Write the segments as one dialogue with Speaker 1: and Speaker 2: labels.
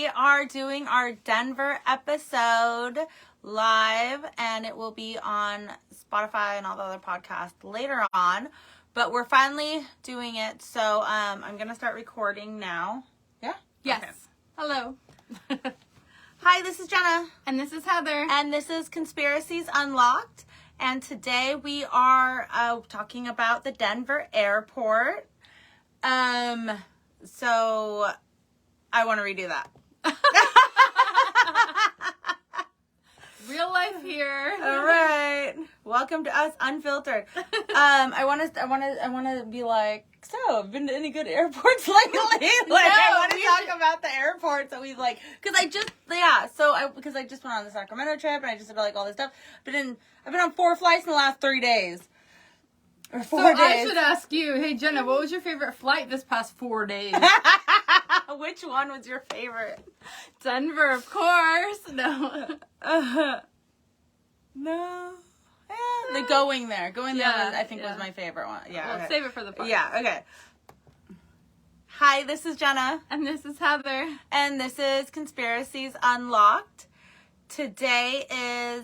Speaker 1: we are doing our Denver episode live, and it will be on Spotify and all the other podcasts later on. But we're finally doing it, so I'm going to start recording now. Yeah?
Speaker 2: Yes.
Speaker 1: Okay.
Speaker 2: Hello.
Speaker 1: Hi, this is Jenna.
Speaker 2: And this is Heather.
Speaker 1: And this is Conspiracies Unlocked. And today we are talking about the Denver airport. So I want to redo that.
Speaker 2: Real life here.
Speaker 1: All right. Welcome to us unfiltered. I want to be like, so I've been to any good airports lately? I want to talk about the airports that we because I just went on the Sacramento trip and I just did all this stuff. I've been on 4 flights in the last 3 days. Or 4 days.
Speaker 2: I should ask you, hey Jenna, what was your favorite flight this past 4 days?
Speaker 1: Which one was your favorite?
Speaker 2: Denver, of course. No.
Speaker 1: No. Yeah, the going there was, I think, was my favorite one. Yeah.
Speaker 2: Well,
Speaker 1: okay.
Speaker 2: save it for the podcast.
Speaker 1: Yeah, okay. Hi, this is Jenna.
Speaker 2: And this is Heather.
Speaker 1: And this is Conspiracies Unlocked. Today is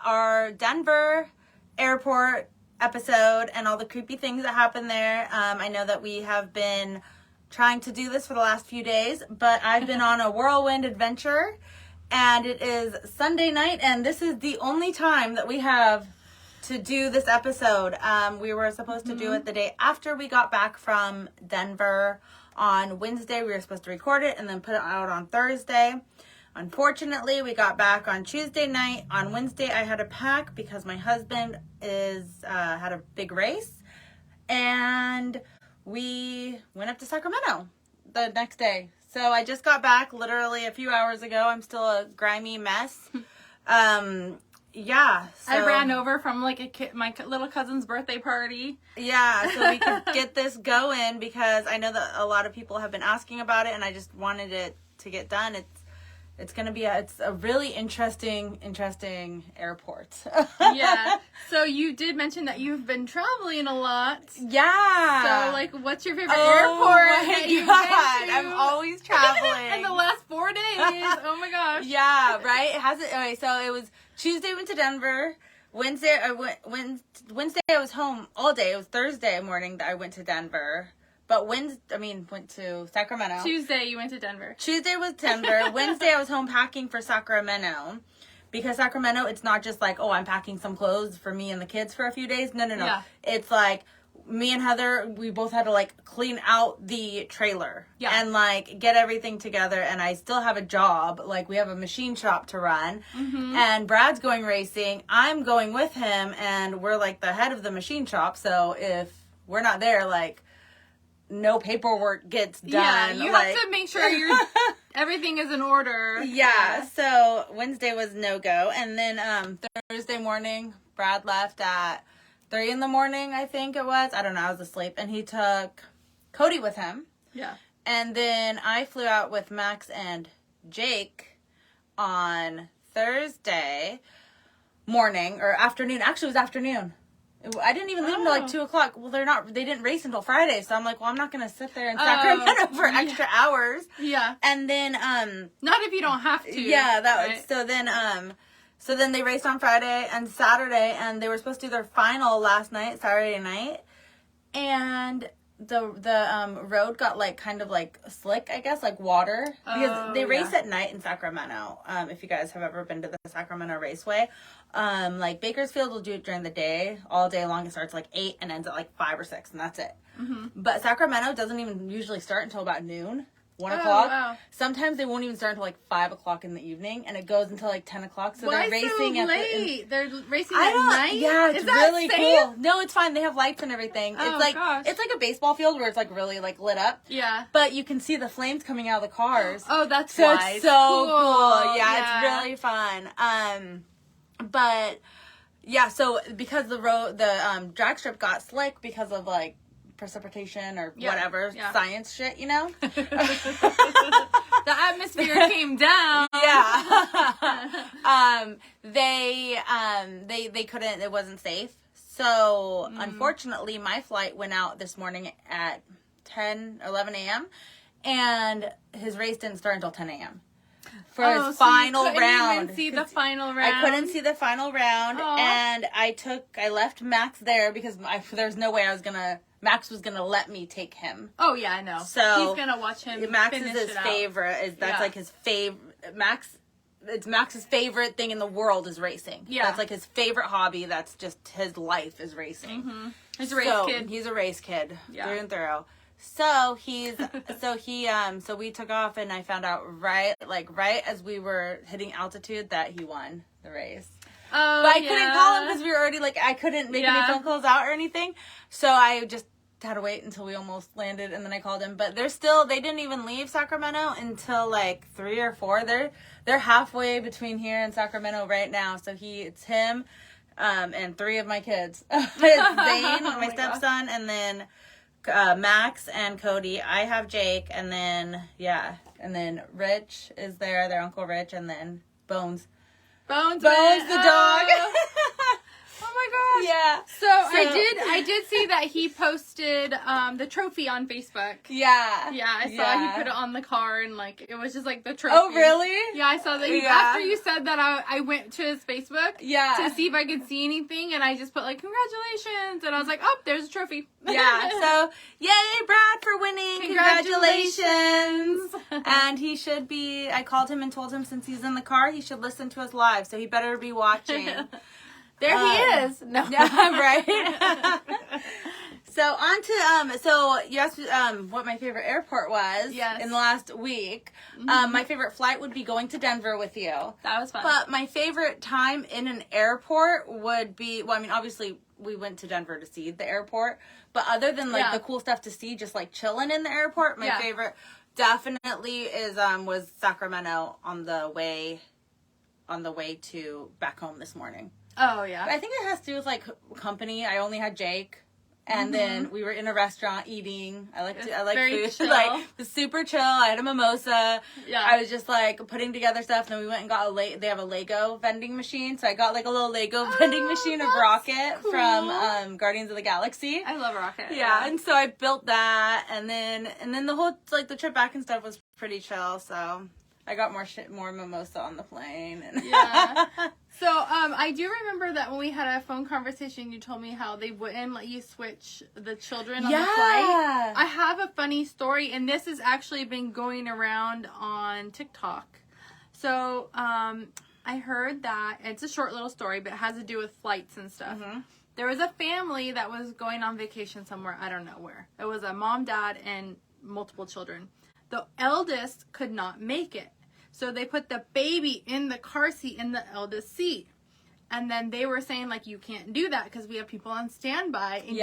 Speaker 1: our Denver airport episode and all the creepy things that happen there. I know that we have been trying to do this for the last few days, but I've been on a whirlwind adventure, and it is Sunday night, and this is the only time that we have to do this episode. We were supposed to do it the day after we got back from Denver on Wednesday. We were supposed to record it and then put it out on Thursday. Unfortunately, we got back on Tuesday night. On Wednesday, I had to pack because my husband had a big race, and we went up to Sacramento the next day. So I just got back literally a few hours ago. I'm still a grimy mess. Yeah. So,
Speaker 2: I ran over from my little cousin's birthday party.
Speaker 1: Yeah, so we could get this going because I know that a lot of people have been asking about it, and I just wanted it to get done. It's going to be a really interesting airport.
Speaker 2: Yeah. So you did mention that you've been traveling a lot.
Speaker 1: Yeah.
Speaker 2: So, what's your favorite airport that you've been to?
Speaker 1: I'm always traveling.
Speaker 2: In the last 4 days. Oh, my gosh.
Speaker 1: Yeah, right? Okay, so it was Tuesday, went to Denver. Wednesday, Wednesday I was home all day. It was Thursday morning that I went to Denver. But went to Sacramento.
Speaker 2: Tuesday, you went to Denver.
Speaker 1: Tuesday was Denver. Wednesday, I was home packing for Sacramento. Because Sacramento, it's not just I'm packing some clothes for me and the kids for a few days. No.
Speaker 2: Yeah.
Speaker 1: It's me and Heather, we both had to clean out the trailer.
Speaker 2: Yeah.
Speaker 1: And get everything together. And I still have a job. We have a machine shop to run. Mm-hmm. And Brad's going racing. I'm going with him. And we're the head of the machine shop. So if we're not there, no paperwork gets done.
Speaker 2: Yeah, you have to make sure everything is in order.
Speaker 1: Yeah, so Wednesday was no-go. And then Thursday morning, Brad left at 3 in the morning, I think it was. I don't know, I was asleep. And he took Cody with him.
Speaker 2: Yeah. And
Speaker 1: then I flew out with Max and Jake on Thursday morning, or afternoon. Actually, it was afternoon. I didn't even leave until 2 o'clock. Well, they didn't race until Friday. So I'm well, I'm not going to sit there in Sacramento for extra hours.
Speaker 2: Yeah.
Speaker 1: And then,
Speaker 2: not if you don't have to.
Speaker 1: Yeah,
Speaker 2: right?
Speaker 1: So then they raced on Friday and Saturday, and they were supposed to do their final last night, Saturday night. And the road got kind of slick, I guess, water, because they race at night in Sacramento. If you guys have ever been to the Sacramento Raceway, Bakersfield will do it during the day, all day long. It starts 8 and ends at 5 or 6, and that's it. Mm-hmm. But Sacramento doesn't even usually start until about noon. 1 o'clock. Wow. Sometimes they won't even start until 5 o'clock in the evening, and it goes until 10 o'clock. So they're racing
Speaker 2: so late? They're racing at night?
Speaker 1: Yeah, it's really
Speaker 2: safe?
Speaker 1: cool. No, it's fine. They have lights and everything.
Speaker 2: Oh,
Speaker 1: it's
Speaker 2: gosh.
Speaker 1: It's like a baseball field where it's really lit up.
Speaker 2: Yeah.
Speaker 1: But you can see the flames coming out of the cars.
Speaker 2: Oh, that's
Speaker 1: so
Speaker 2: why.
Speaker 1: It's so cool. Yeah, it's really fun. But yeah, so because the drag strip got slick because of precipitation or whatever science shit, the
Speaker 2: atmosphere came down.
Speaker 1: Yeah. They couldn't, it wasn't safe. So unfortunately my flight went out this morning at 11 a.m. and his race didn't start until 10 a.m. for his final
Speaker 2: you couldn't
Speaker 1: round.
Speaker 2: Even see the final round.
Speaker 1: I couldn't see the final round, and I left Max there because there's no way Max was gonna let me take him.
Speaker 2: Oh yeah, I know.
Speaker 1: So
Speaker 2: he's gonna watch him.
Speaker 1: Max is his favorite. That's like his favorite. It's Max's favorite thing in the world is racing. Yeah, that's like his favorite hobby. That's just his life is racing.
Speaker 2: Mm-hmm. He's a race kid.
Speaker 1: He's a race kid through and through. So so we took off, and I found out right as we were hitting altitude that he won the race.
Speaker 2: Oh,
Speaker 1: but I couldn't call him because we were already I couldn't make any phone calls out or anything. So I just had to wait until we almost landed, and then I called him. But they didn't even leave Sacramento until 3 or 4. They're halfway between here and Sacramento right now. So it's him, and 3 of my kids. It's Zane, my stepson, and then Max and Cody. I have Jake, and then Rich is there, their Uncle Rich, and then Bones the dog.
Speaker 2: Oh my gosh. Yeah. So I did see that he posted the trophy on Facebook.
Speaker 1: Yeah.
Speaker 2: Yeah, I saw he put it on the car, and it was just the trophy.
Speaker 1: Oh really?
Speaker 2: Yeah, I saw that. After you said that, I went to his Facebook to see if I could see anything, and I just put congratulations, and I was like, oh, there's a trophy.
Speaker 1: Yeah. So yay, Brad, for winning! Congratulations. And he should be. I called him and told him since he's in the car, he should listen to us live. So he better be watching.
Speaker 2: There he is. No.
Speaker 1: Yeah, right. So on to so you asked what my favorite airport was in the last week. Mm-hmm. My favorite flight would be going to Denver with you.
Speaker 2: That was fun.
Speaker 1: But my favorite time in an airport would be obviously we went to Denver to see the airport, but other than the cool stuff to see, just chilling in the airport, my favorite definitely was Sacramento on the way to back home this morning.
Speaker 2: Oh, yeah.
Speaker 1: But I think it has to do with, company. I only had Jake. And then we were in a restaurant eating. I like food.
Speaker 2: Chill.
Speaker 1: It was super chill. I had a mimosa.
Speaker 2: Yeah.
Speaker 1: I was just, putting together stuff. And then we went and got they have a Lego vending machine. So I got, a little Lego vending machine of Rocket from Guardians of the Galaxy.
Speaker 2: I love Rocket.
Speaker 1: Yeah. And so I built that. And then the whole, the trip back and stuff was pretty chill. So I got more mimosa on the plane. And
Speaker 2: yeah. So, I do remember that when we had a phone conversation, you told me how they wouldn't let you switch the children on the flight. I have a funny story, and this has actually been going around on TikTok. So, I heard that, it's a short little story, but it has to do with flights and stuff. Mm-hmm. There was a family that was going on vacation somewhere, I don't know where. It was a mom, dad, and multiple children. The eldest could not make it. So they put the baby in the car seat in the eldest seat. And then they were saying, you can't do that because we have people on standby. And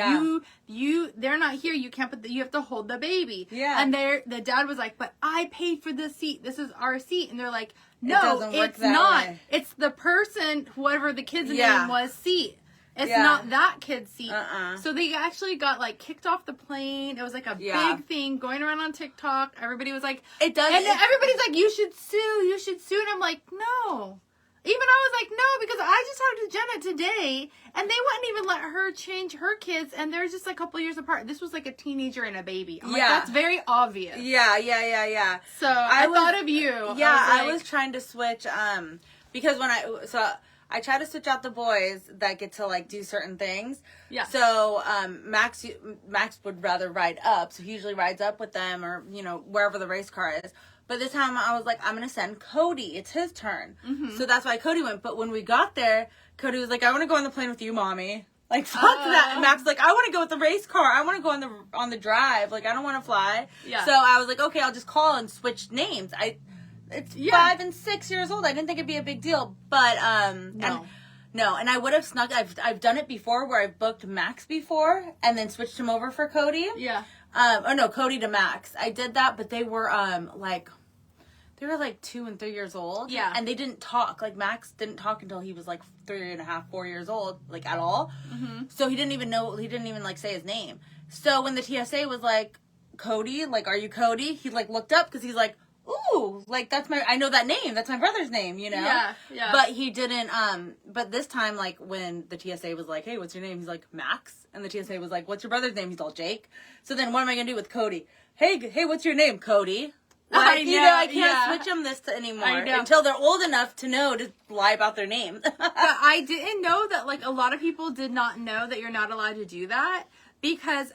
Speaker 2: they're not here. You can't you have to hold the baby. Yeah. And the dad was like, but I paid for this seat. This is our seat. And they're like, no, it's not. Way. It's the person, whoever the kid's name was, seat. It's not that kid's seat. So they actually got kicked off the plane. It was a big thing going around on TikTok. Everybody was like, it does. And everybody's like, you should sue. And I'm like, no. Even I was like, no, because I just talked to Jenna today and they wouldn't even let her change her kids. And they're just a couple years apart. This was a teenager and a baby. I'm like, that's very obvious.
Speaker 1: Yeah.
Speaker 2: So I thought of you.
Speaker 1: Yeah, I was trying to switch, because I try to switch out the boys that get to do certain things. Yeah. So Max would rather ride up, so he usually rides up with them or wherever the race car is. But this time I was like, I'm gonna send Cody. It's his turn. Mm-hmm. So that's why Cody went. But when we got there, Cody was like, I want to go on the plane with you, mommy. Fuck that. And Max was like, I want to go with the race car. I want to go on the drive. I don't want to fly. Yeah. So I was like, okay, I'll just call and switch names. It's 5 and 6 years old. I didn't think it'd be a big deal, but no, and I would have snuck. I've done it before where I've booked Max before and then switched him over for Cody. Yeah. Cody to Max. I did that, but they were they were 2 and 3 years old. Yeah. And they didn't talk. Max didn't talk until he was 3.5, 4 years old, at all. Mm-hmm. So he didn't even say his name. So when the TSA was like, Cody, are you Cody? He looked up because he's like, ooh, I know that name. That's my brother's name, Yeah. But he didn't, but this time, when the TSA was like, hey, what's your name? He's like, Max. And the TSA was like, what's your brother's name? He's all, Jake. So then what am I going to do with Cody? Hey, what's your name? Cody. Like, I can't
Speaker 2: yeah.
Speaker 1: switch them this anymore
Speaker 2: I know.
Speaker 1: until they're old enough to know to lie about their name.
Speaker 2: But I didn't know that, like, a lot of people did not know that you're not allowed to do that. Because,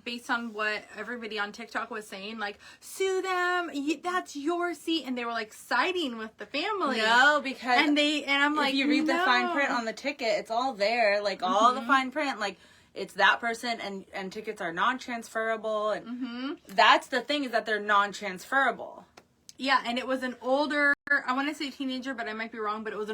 Speaker 2: based on what everybody on TikTok was saying, like, sue them, that's your seat. And they were, like, siding with the family.
Speaker 1: No, because...
Speaker 2: And I'm like,
Speaker 1: if you read the fine print on the ticket, it's all there. Like, all the fine print, like, it's that person, and tickets are non-transferable. And that's the thing, is that they're non-transferable.
Speaker 2: Yeah, and it was an older, I want to say teenager, but I might be wrong, but it was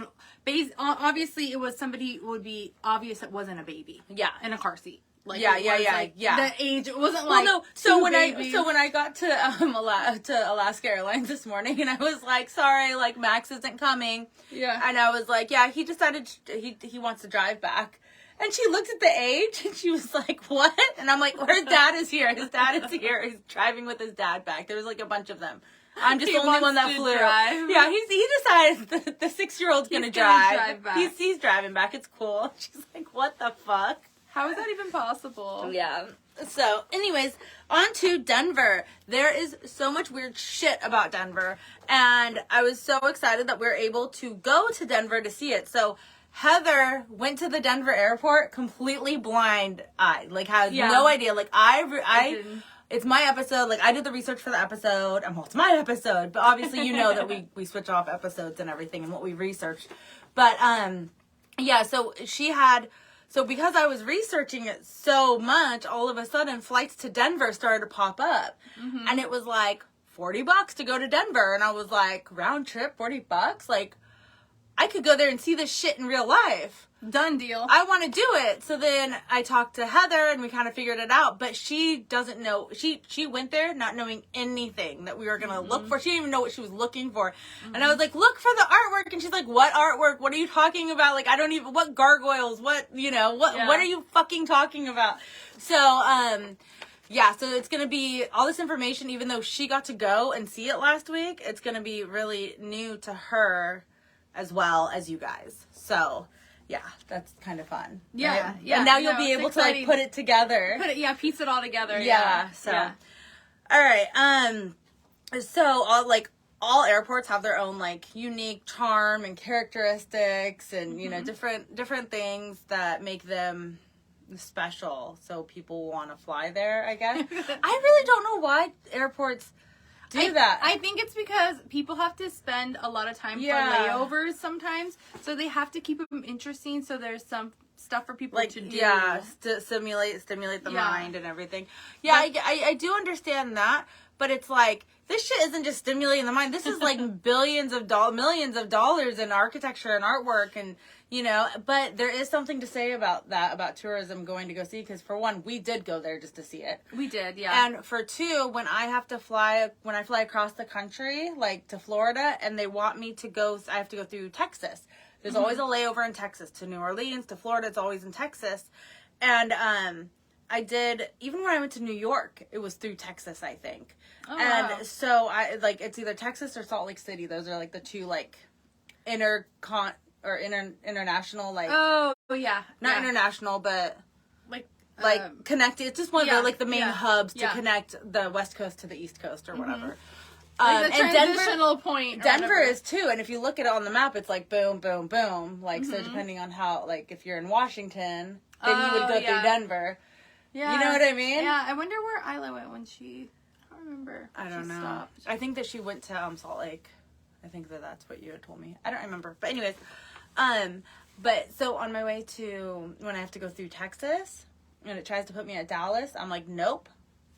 Speaker 2: obviously, it was somebody, it would be obvious it wasn't a baby.
Speaker 1: Yeah.
Speaker 2: In a car seat. Like,
Speaker 1: Yeah.
Speaker 2: The age, it wasn't like,
Speaker 1: so when I got to Alaska Airlines this morning, and I was like, sorry, like, Max isn't coming.
Speaker 2: Yeah.
Speaker 1: And I was like, yeah, he decided he wants to drive back. And she looked at the age, and she was like, what? And I'm like, well, his dad is here. His dad is here. He's driving with his dad back. There was, like, a bunch of them. I'm just the only one that flew.
Speaker 2: Drive.
Speaker 1: Yeah, he decided the 6-year-old's going to drive. He's driving back. It's cool. She's like, what the fuck?
Speaker 2: How is that even possible?
Speaker 1: Yeah. So, anyways, on to Denver. There is so much weird shit about Denver. And I was so excited that we were able to go to Denver to see it. So, Heather went to the Denver airport completely blind-eyed. Like, has no idea. Like, it's my episode. Like, I did the research for the episode. Well, it's my episode. But obviously, you know that we switch off episodes and everything and what we researched. But, yeah, so she had... So because I was researching it so much, all of a sudden flights to Denver started to pop up. And it was like $40 to go to Denver. And I was like, round trip, $40? Like, I could go there and see this shit in real life.
Speaker 2: Done deal.
Speaker 1: I want to do it. So then I talked to Heather and we kind of figured it out. But she doesn't know. She went there not knowing anything that we were going to look for. She didn't even know what she was looking for. And I was like, look for the artwork. And she's like, what artwork? What are you talking about? Like, I don't even, what gargoyles? What are you fucking talking about? So, yeah, so it's going to be all this information, even though she got to go and see it last week, it's going to be really new to her as well as you guys. So, yeah, that's kind of fun.
Speaker 2: Yeah,
Speaker 1: right?
Speaker 2: yeah.
Speaker 1: And now you'll be able to, like, put it together.
Speaker 2: Piece it all together.
Speaker 1: Yeah, so. Yeah. All right, so, all airports have their own, like, unique charm and characteristics and, you know, different things that make them special, so people want to fly there, I guess. I really don't know why airports do that.
Speaker 2: I think it's because people have to spend a lot of time for layovers sometimes, so they have to keep them interesting, so there's some stuff for people to do.
Speaker 1: Yeah, stimulate the mind and everything. Yeah, I do understand that, but it's like, this shit isn't just stimulating the mind. This is like millions of dollars in architecture and artwork and, you know, but there is something to say about that, about tourism going to go see, because for one, we did go there just to see it.
Speaker 2: We did, yeah.
Speaker 1: And for two, when I fly across the country, like to Florida, and they want me to go, I have to go through Texas. There's always a layover in Texas, to New Orleans, to Florida, it's always in Texas. And, I did, even when I went to New York, it was through Texas, I think. Oh, and wow. So it's either Texas or Salt Lake City. Those are like the two, like, international, like.
Speaker 2: Oh, yeah.
Speaker 1: Not international, but like connected. It's just one of the main hubs to connect the West Coast to the East Coast or whatever.
Speaker 2: Like the transitional point.
Speaker 1: Denver is too, and if you look at it on the map, it's like boom, boom, boom. Like, so depending on how, like, if you're in Washington, then you would go through Denver. Yeah. You know what I mean?
Speaker 2: Yeah, I wonder where Isla went when she, I don't remember.
Speaker 1: I don't know. Stopped. I think that she went to Salt Lake. I think that's what you had told me. I don't remember. But anyways, but so on my way to, when I have to go through Texas, and it tries to put me at Dallas, I'm like, nope.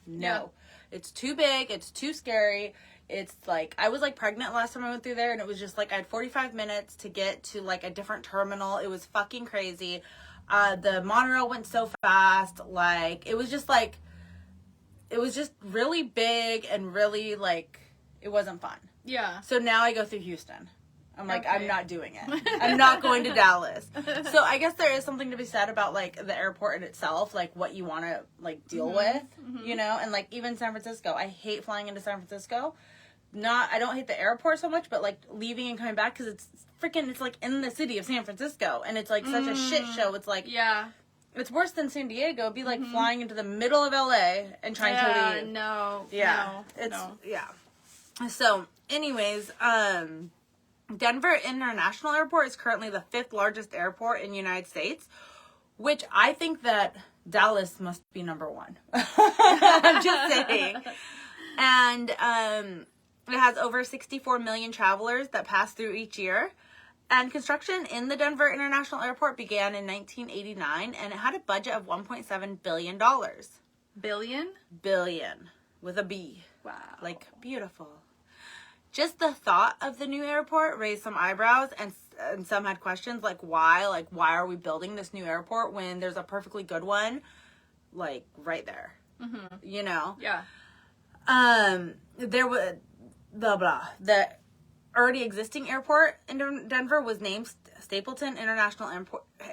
Speaker 1: No. Yeah. It's too big. It's too scary. It's like, I was like pregnant last time I went through there, and it was just like, I had 45 minutes to get to like a different terminal. It was fucking crazy. The monorail went so fast. Like, it was just really big and really, like, it wasn't fun.
Speaker 2: Yeah.
Speaker 1: So now I go through Houston. I'm like, okay. I'm not doing it. I'm not going to Dallas. So I guess there is something to be said about, like, the airport in itself, like, what you want to, like, deal with, you know? And, like, even San Francisco. I hate flying into San Francisco. I don't hate the airport so much, but, like, leaving and coming back, because it's like, in the city of San Francisco, and it's, like, such a shit show. It's, like, it's worse than San Diego. It'd be, like, flying into the middle of LA and trying to leave.
Speaker 2: No.
Speaker 1: Yeah.
Speaker 2: No.
Speaker 1: Yeah. So, anyways, Denver International Airport is currently the 5th largest airport in the United States, which I think that Dallas must be number 1. I'm just saying. And it has over 64 million travelers that pass through each year. And construction in the Denver International Airport began in 1989, and it had a budget of $1.7 billion.
Speaker 2: Billion?
Speaker 1: Billion. With a B.
Speaker 2: Wow.
Speaker 1: Like, beautiful. Just the thought of the new airport raised some eyebrows, and some had questions like why are we building this new airport when there's a perfectly good one like right there. Mm-hmm. You know? Yeah. There was the already existing airport in Denver was named Stapleton International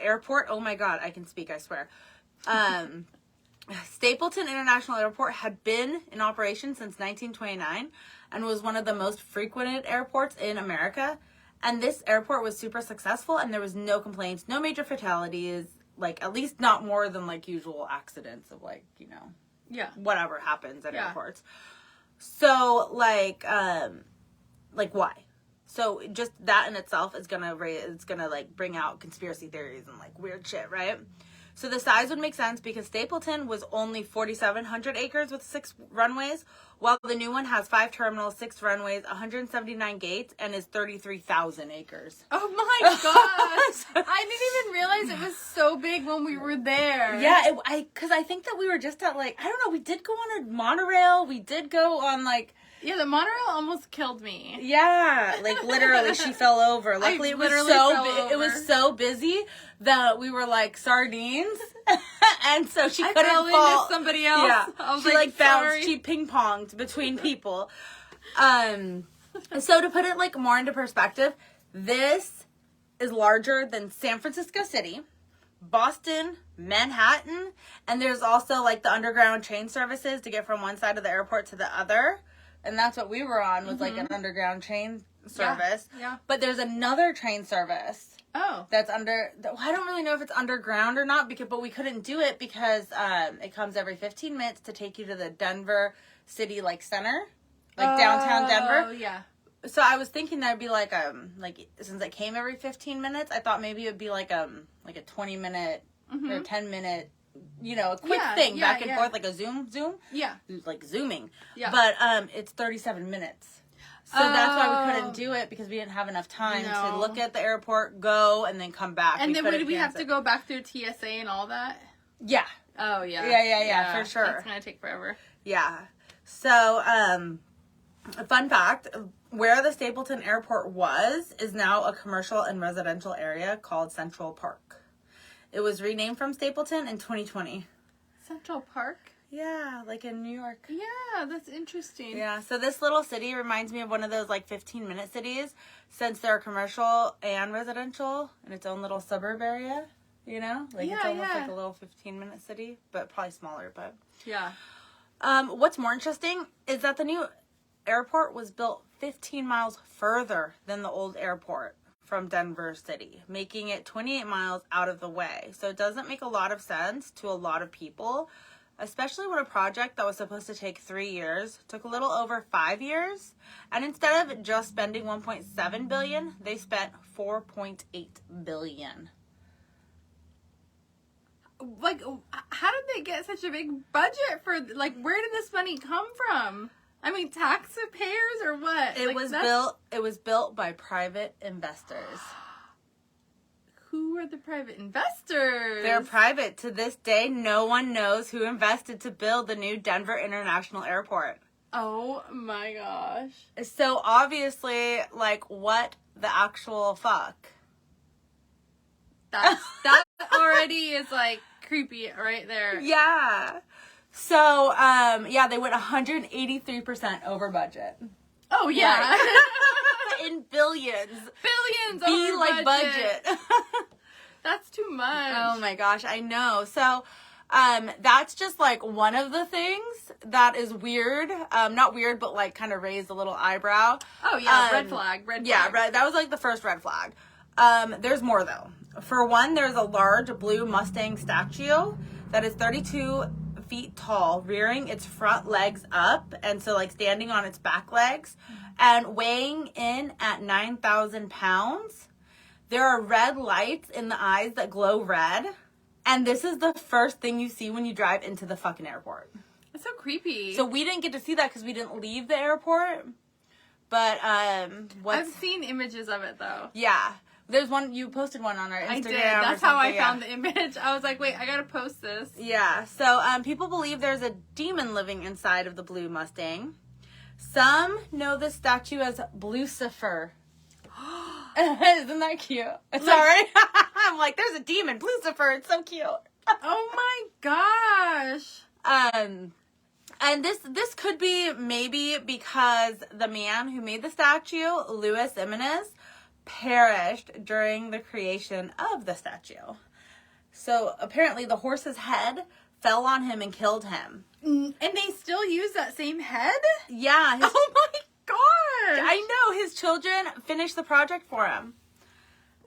Speaker 1: Airport. Oh my god, I can speak, I swear. Stapleton International Airport had been in operation since 1929 and was one of the most frequented airports in America. And this airport was super successful, and there was no complaints, no major fatalities, like at least not more than like usual accidents of like, you know, whatever happens at airports. So like why? So just that in itself is gonna like bring out conspiracy theories and like weird shit, right? So the size would make sense because Stapleton was only 4,700 acres with 6 runways, while the new one has 5 terminals, 6 runways, 179 gates, and is 33,000 acres.
Speaker 2: Oh my gosh! I didn't even realize it was so big when we were there.
Speaker 1: Yeah, because I think that we were just at like, I don't know, we did go on a monorail, we did go on like...
Speaker 2: Yeah, the monorail almost killed me.
Speaker 1: Yeah, like literally she fell over. Luckily it was so busy that we were like sardines. And so she couldn't fall
Speaker 2: into somebody else.
Speaker 1: Yeah.
Speaker 2: I was
Speaker 1: she like bounced, she ping-ponged between people. So to put it like more into perspective, this is larger than San Francisco City, Boston, Manhattan, and there's also like the underground train services to get from one side of the airport to the other. And that's what we were on, was like an underground train service. Yeah. But there's another train service. Oh. That's I don't really know if it's underground or not, but we couldn't do it because it comes every 15 minutes to take you to the Denver city like center, like downtown Denver. Oh, yeah. So I was thinking that'd be like since it came every 15 minutes, I thought maybe it would be like a 20-minute or 10-minute, you know, a quick thing back and forth, like a zoom. Yeah. Like zooming. Yeah. But it's 37 minutes. So that's why we couldn't do it, because we didn't have enough time to look at the airport, go, and then come back.
Speaker 2: And then would we have to go back through TSA and all that?
Speaker 1: Yeah.
Speaker 2: Oh, yeah.
Speaker 1: Yeah, for sure.
Speaker 2: It's going to take forever.
Speaker 1: Yeah. So, a fun fact, where the Stapleton Airport is now a commercial and residential area called Central Park. It was renamed from Stapleton in 2020.
Speaker 2: Central Park?
Speaker 1: Yeah, like in New York.
Speaker 2: Yeah, that's interesting.
Speaker 1: Yeah, so this little city reminds me of one of those like 15-minute cities, since they're commercial and residential in its own little suburb area, you know? Like it's almost like a little 15-minute city, but probably smaller, but... Yeah. What's more interesting is that the new airport was built 15 miles further than the old airport from Denver City, making it 28 miles out of the way. So it doesn't make a lot of sense to a lot of people, especially when a project that was supposed to take 3 years took a little over 5 years. And instead of just spending $1.7 billion, they spent $4.8 billion.
Speaker 2: Like, how did they get such a big budget for, like, where did this money come from? I mean, taxpayers or what?
Speaker 1: It was built by private investors.
Speaker 2: Who are the private investors?
Speaker 1: They're private. To this day, no one knows who invested to build the new Denver International Airport.
Speaker 2: Oh my gosh.
Speaker 1: So obviously, like, what the actual fuck?
Speaker 2: That already is like creepy right there.
Speaker 1: Yeah. So, they went 183% over budget.
Speaker 2: Oh, yeah.
Speaker 1: Right. In billions.
Speaker 2: Billions over budget. That's too much.
Speaker 1: Oh, my gosh. I know. So, that's just, like, one of the things that is weird. Not weird, but, like, kind of raised a little eyebrow.
Speaker 2: Oh, yeah. Red flag.
Speaker 1: Yeah, that was, like, the first red flag. There's more, though. For one, there's a large blue Mustang statue that is 32 feet tall, rearing its front legs up, and so like standing on its back legs, and weighing in at 9,000 pounds. There are red lights in the eyes that glow red. And this is the first thing you see when you drive into the fucking airport.
Speaker 2: That's so creepy.
Speaker 1: So we didn't get to see that because we didn't leave the airport. But,
Speaker 2: I've seen images of it, though.
Speaker 1: Yeah. There's one, you posted one on our Instagram.
Speaker 2: I did. That's how I found the image. I was like, wait, I gotta post this.
Speaker 1: Yeah. So, people believe there's a demon living inside of the blue Mustang. Some know the statue as Blucifer. Isn't that cute? Sorry. I'm like, there's a demon, Blucifer. It's so cute.
Speaker 2: Oh my gosh.
Speaker 1: And this could be maybe because the man who made the statue, Louis Jimenez, perished during the creation of the statue. So apparently the horse's head fell on him and killed him.
Speaker 2: And they still use that same head?
Speaker 1: Yeah.
Speaker 2: Oh my gosh.
Speaker 1: I know. His children finished the project for him.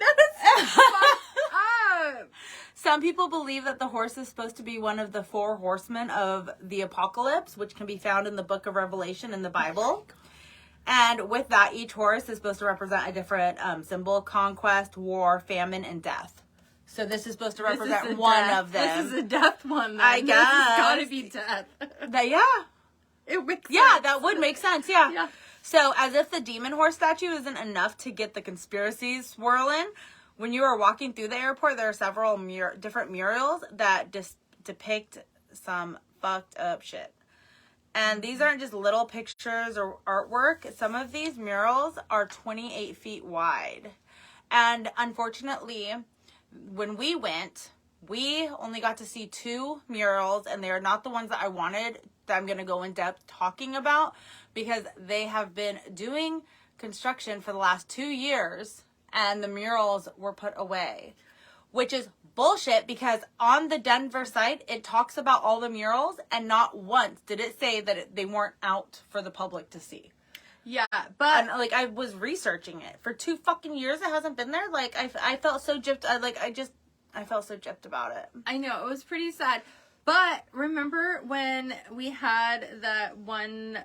Speaker 2: That's fucked up.
Speaker 1: Some people believe that the horse is supposed to be one of the 4 horsemen of the apocalypse, which can be found in the book of Revelation in the Bible. And with that, each horse is supposed to represent a different symbol: conquest, war, famine, and death. So this is supposed to represent one of them.
Speaker 2: This is a death one, then.
Speaker 1: I guess.
Speaker 2: This has gotta be death.
Speaker 1: Yeah.
Speaker 2: It makes sense.
Speaker 1: Yeah, that would make sense, yeah.
Speaker 2: Yeah.
Speaker 1: So, as if the demon horse statue isn't enough to get the conspiracies swirling, when you are walking through the airport, there are several different murals that depict some fucked up shit. And these aren't just little pictures or artwork. Some of these murals are 28 feet wide. And unfortunately, when we went, we only got to see 2 murals, and they are not the ones that I wanted, that I'm going to go in depth talking about, because they have been doing construction for the last 2 years, and the murals were put away, which is bullshit, because on the Denver site, it talks about all the murals, and not once did it say that they weren't out for the public to see.
Speaker 2: Yeah, but...
Speaker 1: And, like, I was researching it. For 2 fucking years, it hasn't been there. Like, I felt so gypped. I felt so gypped about it.
Speaker 2: I know, it was pretty sad. But remember when we had that one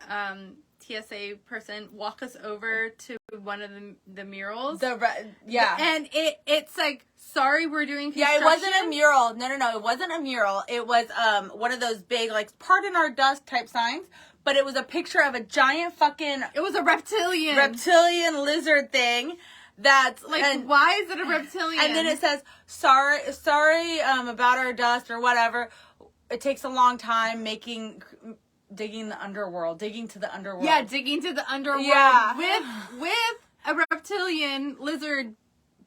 Speaker 2: TSA person walk us over to one of the murals?
Speaker 1: Yeah.
Speaker 2: And it's like, sorry, we're doing construction.
Speaker 1: Yeah, it wasn't a mural. No. It wasn't a mural. It was one of those big, like, pardon our dust type signs. But it was a picture of a giant fucking...
Speaker 2: It was a reptilian
Speaker 1: lizard thing. That's
Speaker 2: like, why is it a reptilian?
Speaker 1: And then it says, sorry about our dust or whatever. It takes a long time digging to the underworld.
Speaker 2: Yeah, digging to the underworld.
Speaker 1: Yeah.
Speaker 2: with a reptilian lizard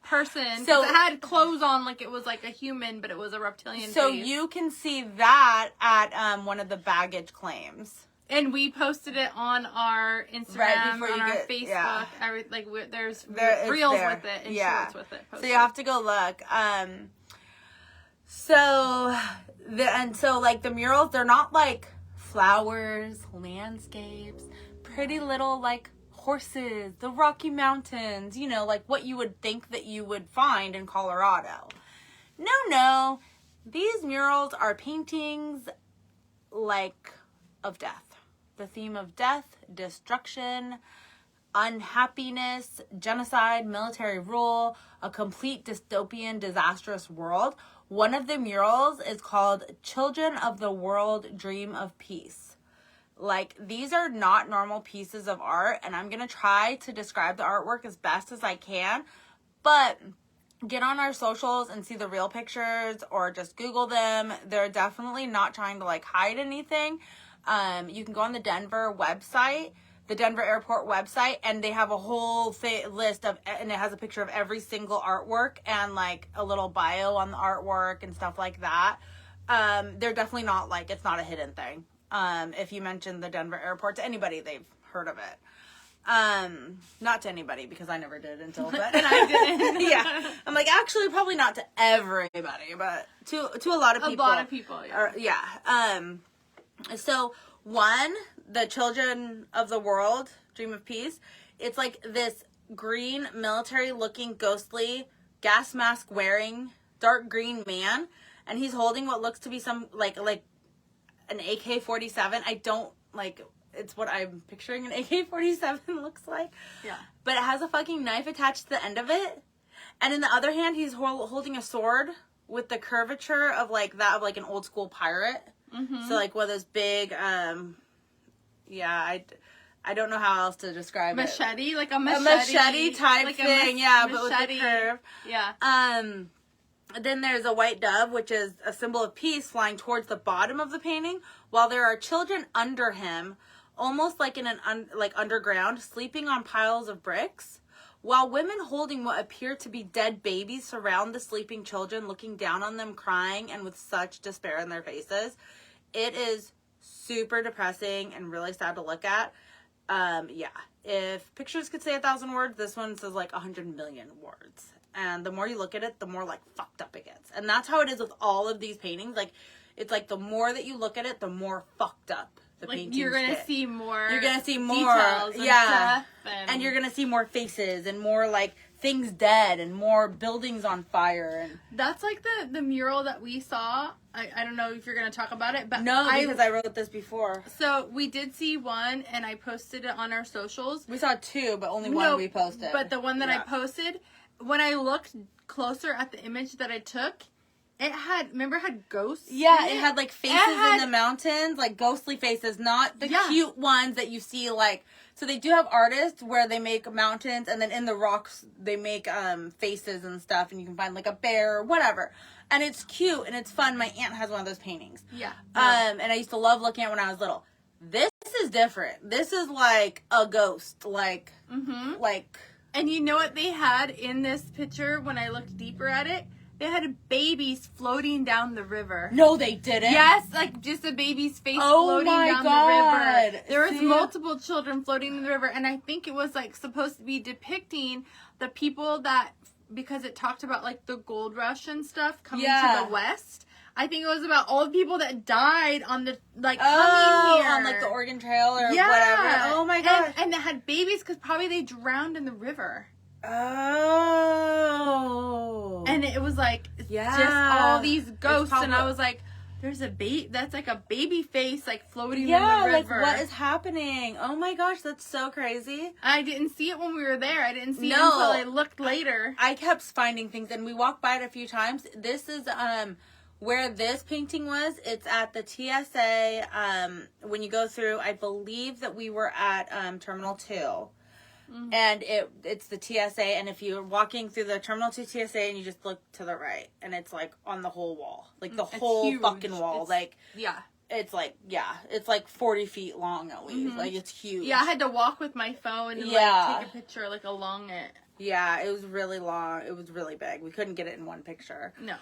Speaker 2: person.
Speaker 1: So
Speaker 2: it had clothes on like it was like a human, but it was a reptilian
Speaker 1: So
Speaker 2: face.
Speaker 1: you can see that at one of the baggage claims.
Speaker 2: And we posted it on our Instagram, on our Facebook. Yeah. There's reels with it and shorts with it.
Speaker 1: So you have to go look. So the murals, they're not like flowers, landscapes, pretty little like horses, the Rocky Mountains, like what you would think that you would find in Colorado. No. These murals are paintings like of death. The theme of death, destruction, unhappiness, genocide, military rule, a complete dystopian, disastrous world. One of the murals is called Children of the World Dream of Peace. Like, these are not normal pieces of art, and I'm going to try to describe the artwork as best as I can, but get on our socials and see the real pictures or just Google them. They're definitely not trying to, like, hide anything. You can go on the Denver website, the Denver Airport website, and they have a whole list of, and it has a picture of every single artwork and like a little bio on the artwork and stuff like that. They're definitely not like, it's not a hidden thing. If you mention the Denver Airport to anybody, they've heard of it. Not to anybody, because I never did until then.
Speaker 2: And I didn't.
Speaker 1: Yeah. I'm like, actually, probably not to everybody, but to a lot of people.
Speaker 2: A lot of people, yeah.
Speaker 1: So, the Children of the World, Dream of Peace, it's like this green, military-looking, ghostly, gas mask-wearing, dark green man, and he's holding what looks to be some, like an AK-47. I don't, like, it's what I'm picturing an AK-47 looks like.
Speaker 2: Yeah.
Speaker 1: But it has a fucking knife attached to the end of it. And in the other hand, he's holding a sword with the curvature of, like, that of, like, an old school pirate. So, like, one of those big, I don't know how else to describe
Speaker 2: machete?
Speaker 1: it.
Speaker 2: Like a machete.
Speaker 1: A machete type
Speaker 2: like
Speaker 1: thing, but with the curve.
Speaker 2: Yeah.
Speaker 1: Then there's a white dove, which is a symbol of peace, flying towards the bottom of the painting, while there are children under him, almost like in underground, sleeping on piles of bricks, while women holding what appear to be dead babies surround the sleeping children, looking down on them, crying, and with such despair in their faces. It is super depressing and really sad to look at. If pictures could say 1,000 words, this one says like 100 million words. And the more you look at it, the more, like, fucked up it gets. And that's how it is with all of these paintings. Like, it's like the more that you look at it, the more fucked up the paintings get.
Speaker 2: You're going to see more.
Speaker 1: You're going to see more.
Speaker 2: Details and stuff.
Speaker 1: And you're going to see more faces and more, like, things dead and more buildings on fire. And
Speaker 2: that's like the mural that we saw. I don't know if you're going to talk about it, but
Speaker 1: no, because I wrote this before.
Speaker 2: So we did see one, and I posted it on our socials.
Speaker 1: We saw two, but only one we posted.
Speaker 2: But the one that I posted, when I looked closer at the image that I took, it had ghosts?
Speaker 1: Yeah, it had, like, faces in the mountains, like, ghostly faces, not the cute ones that you see, like, so they do have artists where they make mountains, and then in the rocks, they make, faces and stuff, and you can find, like, a bear or whatever. And it's cute, and it's fun. My aunt has one of those paintings.
Speaker 2: Yeah.
Speaker 1: And I used to love looking at it when I was little. This is different. This is, like, a ghost, like, like...
Speaker 2: And you know what they had in this picture when I looked deeper at it? They had babies floating down the river.
Speaker 1: No, they didn't.
Speaker 2: Yes, like just a baby's face floating down the river. There was multiple children floating in the river, and I think it was like supposed to be depicting the people that, because it talked about like the gold rush and stuff coming to the west. I think it was about all the people that died on the, like, coming here.
Speaker 1: On, like, the Oregon Trail or whatever. Oh, my God.
Speaker 2: And they had babies because probably they drowned in the river.
Speaker 1: Oh.
Speaker 2: And it was, like, just all these ghosts. And I was like, there's a that's, like, a baby face, like, floating in the river.
Speaker 1: Like, what is happening? Oh, my gosh, that's so crazy.
Speaker 2: I didn't see it when we were there. I didn't see it until I looked later.
Speaker 1: I kept finding things, and we walked by it a few times. This is, where this painting was, it's at the TSA. When you go through, I believe that we were at Terminal 2. Mm-hmm. And it's the TSA. And if you're walking through the Terminal 2 TSA and you just look to the right, and it's like on the whole wall. Like the whole huge. Fucking wall. It's like 40 feet long at least. Mm-hmm. Like, it's huge.
Speaker 2: Yeah, I had to walk with my phone and like take a picture like along it.
Speaker 1: Yeah, it was really long. It was really big. We couldn't get it in one picture.
Speaker 2: No.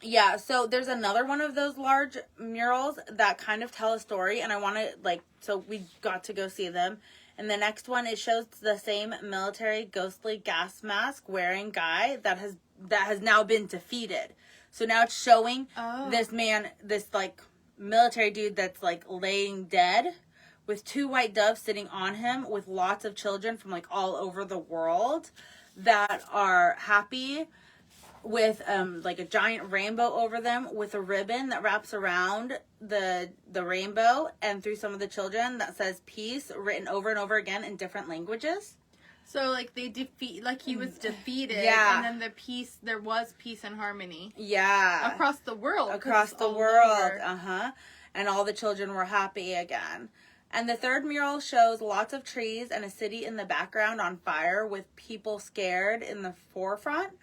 Speaker 1: Yeah, so there's another one of those large murals that kind of tell a story, and I want to, like, so we got to go see them. And the next one, it shows the same military ghostly gas mask wearing guy that has now been defeated. So now it's showing this man, this, like, military dude that's, like, laying dead with two white doves sitting on him with lots of children from, like, all over the world that are happy with like a giant rainbow over them with a ribbon that wraps around the rainbow and through some of the children that says peace written over and over again in different languages.
Speaker 2: So like he was defeated, and then there was peace and harmony. Yeah. Across the world.
Speaker 1: And all the children were happy again. And the third mural shows lots of trees and a city in the background on fire with people scared in the forefront.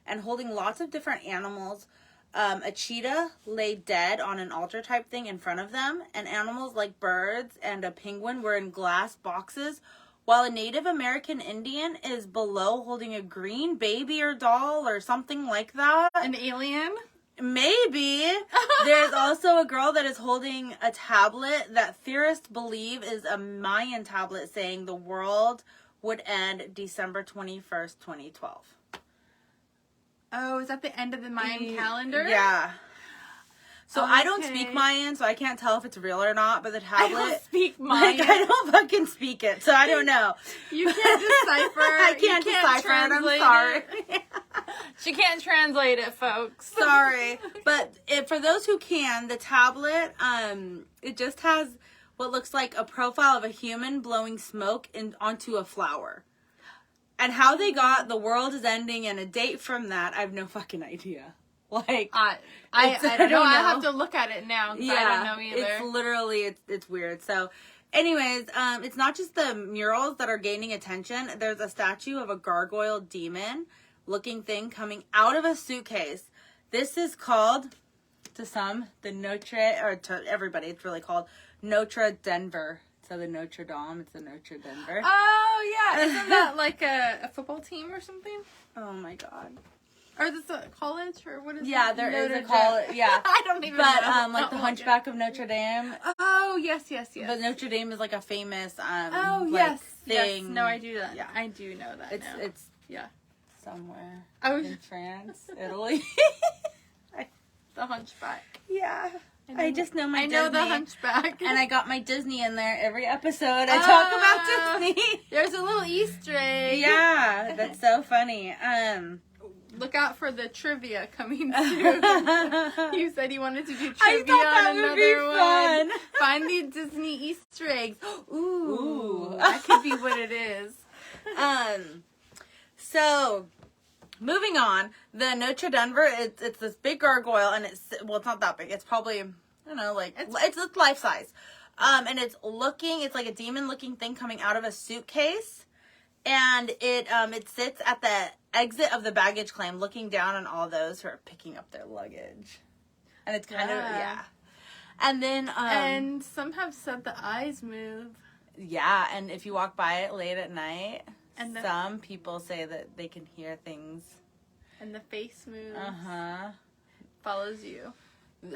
Speaker 1: And holding lots of different animals. A cheetah lay dead on an altar type thing in front of them. And animals like birds and a penguin were in glass boxes. While a Native American Indian is below holding a green baby or doll or something like that.
Speaker 2: An alien?
Speaker 1: Maybe. There's also a girl that is holding a tablet that theorists believe is a Mayan tablet saying the world would end December 21st, 2012.
Speaker 2: Oh, is that the end of the Mayan calendar?
Speaker 1: Yeah. So I don't speak Mayan, so I can't tell if it's real or not, but the tablet...
Speaker 2: I don't speak Mayan.
Speaker 1: Like, I don't fucking speak it, so I don't know.
Speaker 2: You can't decipher.
Speaker 1: I can't decipher it, I'm sorry.
Speaker 2: She can't translate it, folks.
Speaker 1: Sorry. But for those who can, the tablet, it just has what looks like a profile of a human blowing smoke onto a flower. And how they got the world is ending and a date from that, I have no fucking idea. Like,
Speaker 2: I don't know. I have to look at it now. Yeah, I don't know either.
Speaker 1: It's literally, it's weird. So, anyways, it's not just the murals that are gaining attention. There's a statue of a gargoyle demon looking thing coming out of a suitcase. This is called, to some, the Notre, or to everybody, it's really called Notre Denver. So the Notre Dame, it's the Notre Denver.
Speaker 2: Oh, yeah. Isn't that like a football team or something?
Speaker 1: Oh, my God.
Speaker 2: Or is this a college? Or what is it?
Speaker 1: Yeah, there is a college. Yeah.
Speaker 2: I don't even know.
Speaker 1: But, like the Hunchback of Notre Dame.
Speaker 2: Oh, yes.
Speaker 1: But Notre Dame is like a famous,
Speaker 2: oh,
Speaker 1: like,
Speaker 2: yes.
Speaker 1: thing.
Speaker 2: Yes. No, I do that.
Speaker 1: Yeah.
Speaker 2: I do know that now.
Speaker 1: It's
Speaker 2: yeah.
Speaker 1: somewhere in France, Italy.
Speaker 2: The Hunchback.
Speaker 1: Yeah. I just know my Disney.
Speaker 2: I know the Hunchback.
Speaker 1: And I got my Disney in there every episode. I talk about Disney.
Speaker 2: There's a little Easter egg.
Speaker 1: Yeah, that's so funny.
Speaker 2: Look out for the trivia coming soon. You said you wanted to do trivia
Speaker 1: on
Speaker 2: another one. Find the Disney Easter eggs. Ooh. That could be what it is.
Speaker 1: So, moving on, the Notre Denver, it's this big gargoyle, and it's not that big. It's probably, like, it's life size. And it's like a demon-looking thing coming out of a suitcase. And it sits at the exit of the baggage claim, looking down on all those who are picking up their luggage. And it's kind of, yeah. And then,
Speaker 2: and some have said the eyes move.
Speaker 1: Yeah, and if you walk by it late at night,
Speaker 2: and
Speaker 1: some people say that they can hear things.
Speaker 2: And the face moves. Follows you.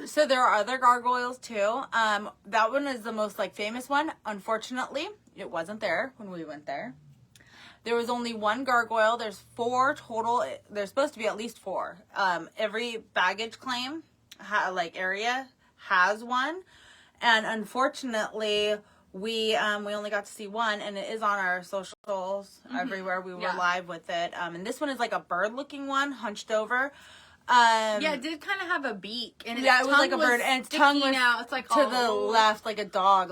Speaker 1: So there are other gargoyles too. That one is the most famous one. Unfortunately, it wasn't there when we went there. There was only one gargoyle. There's 4 total. There's supposed to be at least 4. Every baggage claim area has one, and unfortunately, we only got to see one, and it is on our socials everywhere. We were live with it. And this one is like a bird-looking one, hunched over.
Speaker 2: It did kind of have a beak, and its
Speaker 1: it was like a bird, and its tongue was
Speaker 2: out. It's like
Speaker 1: to the left, like a dog.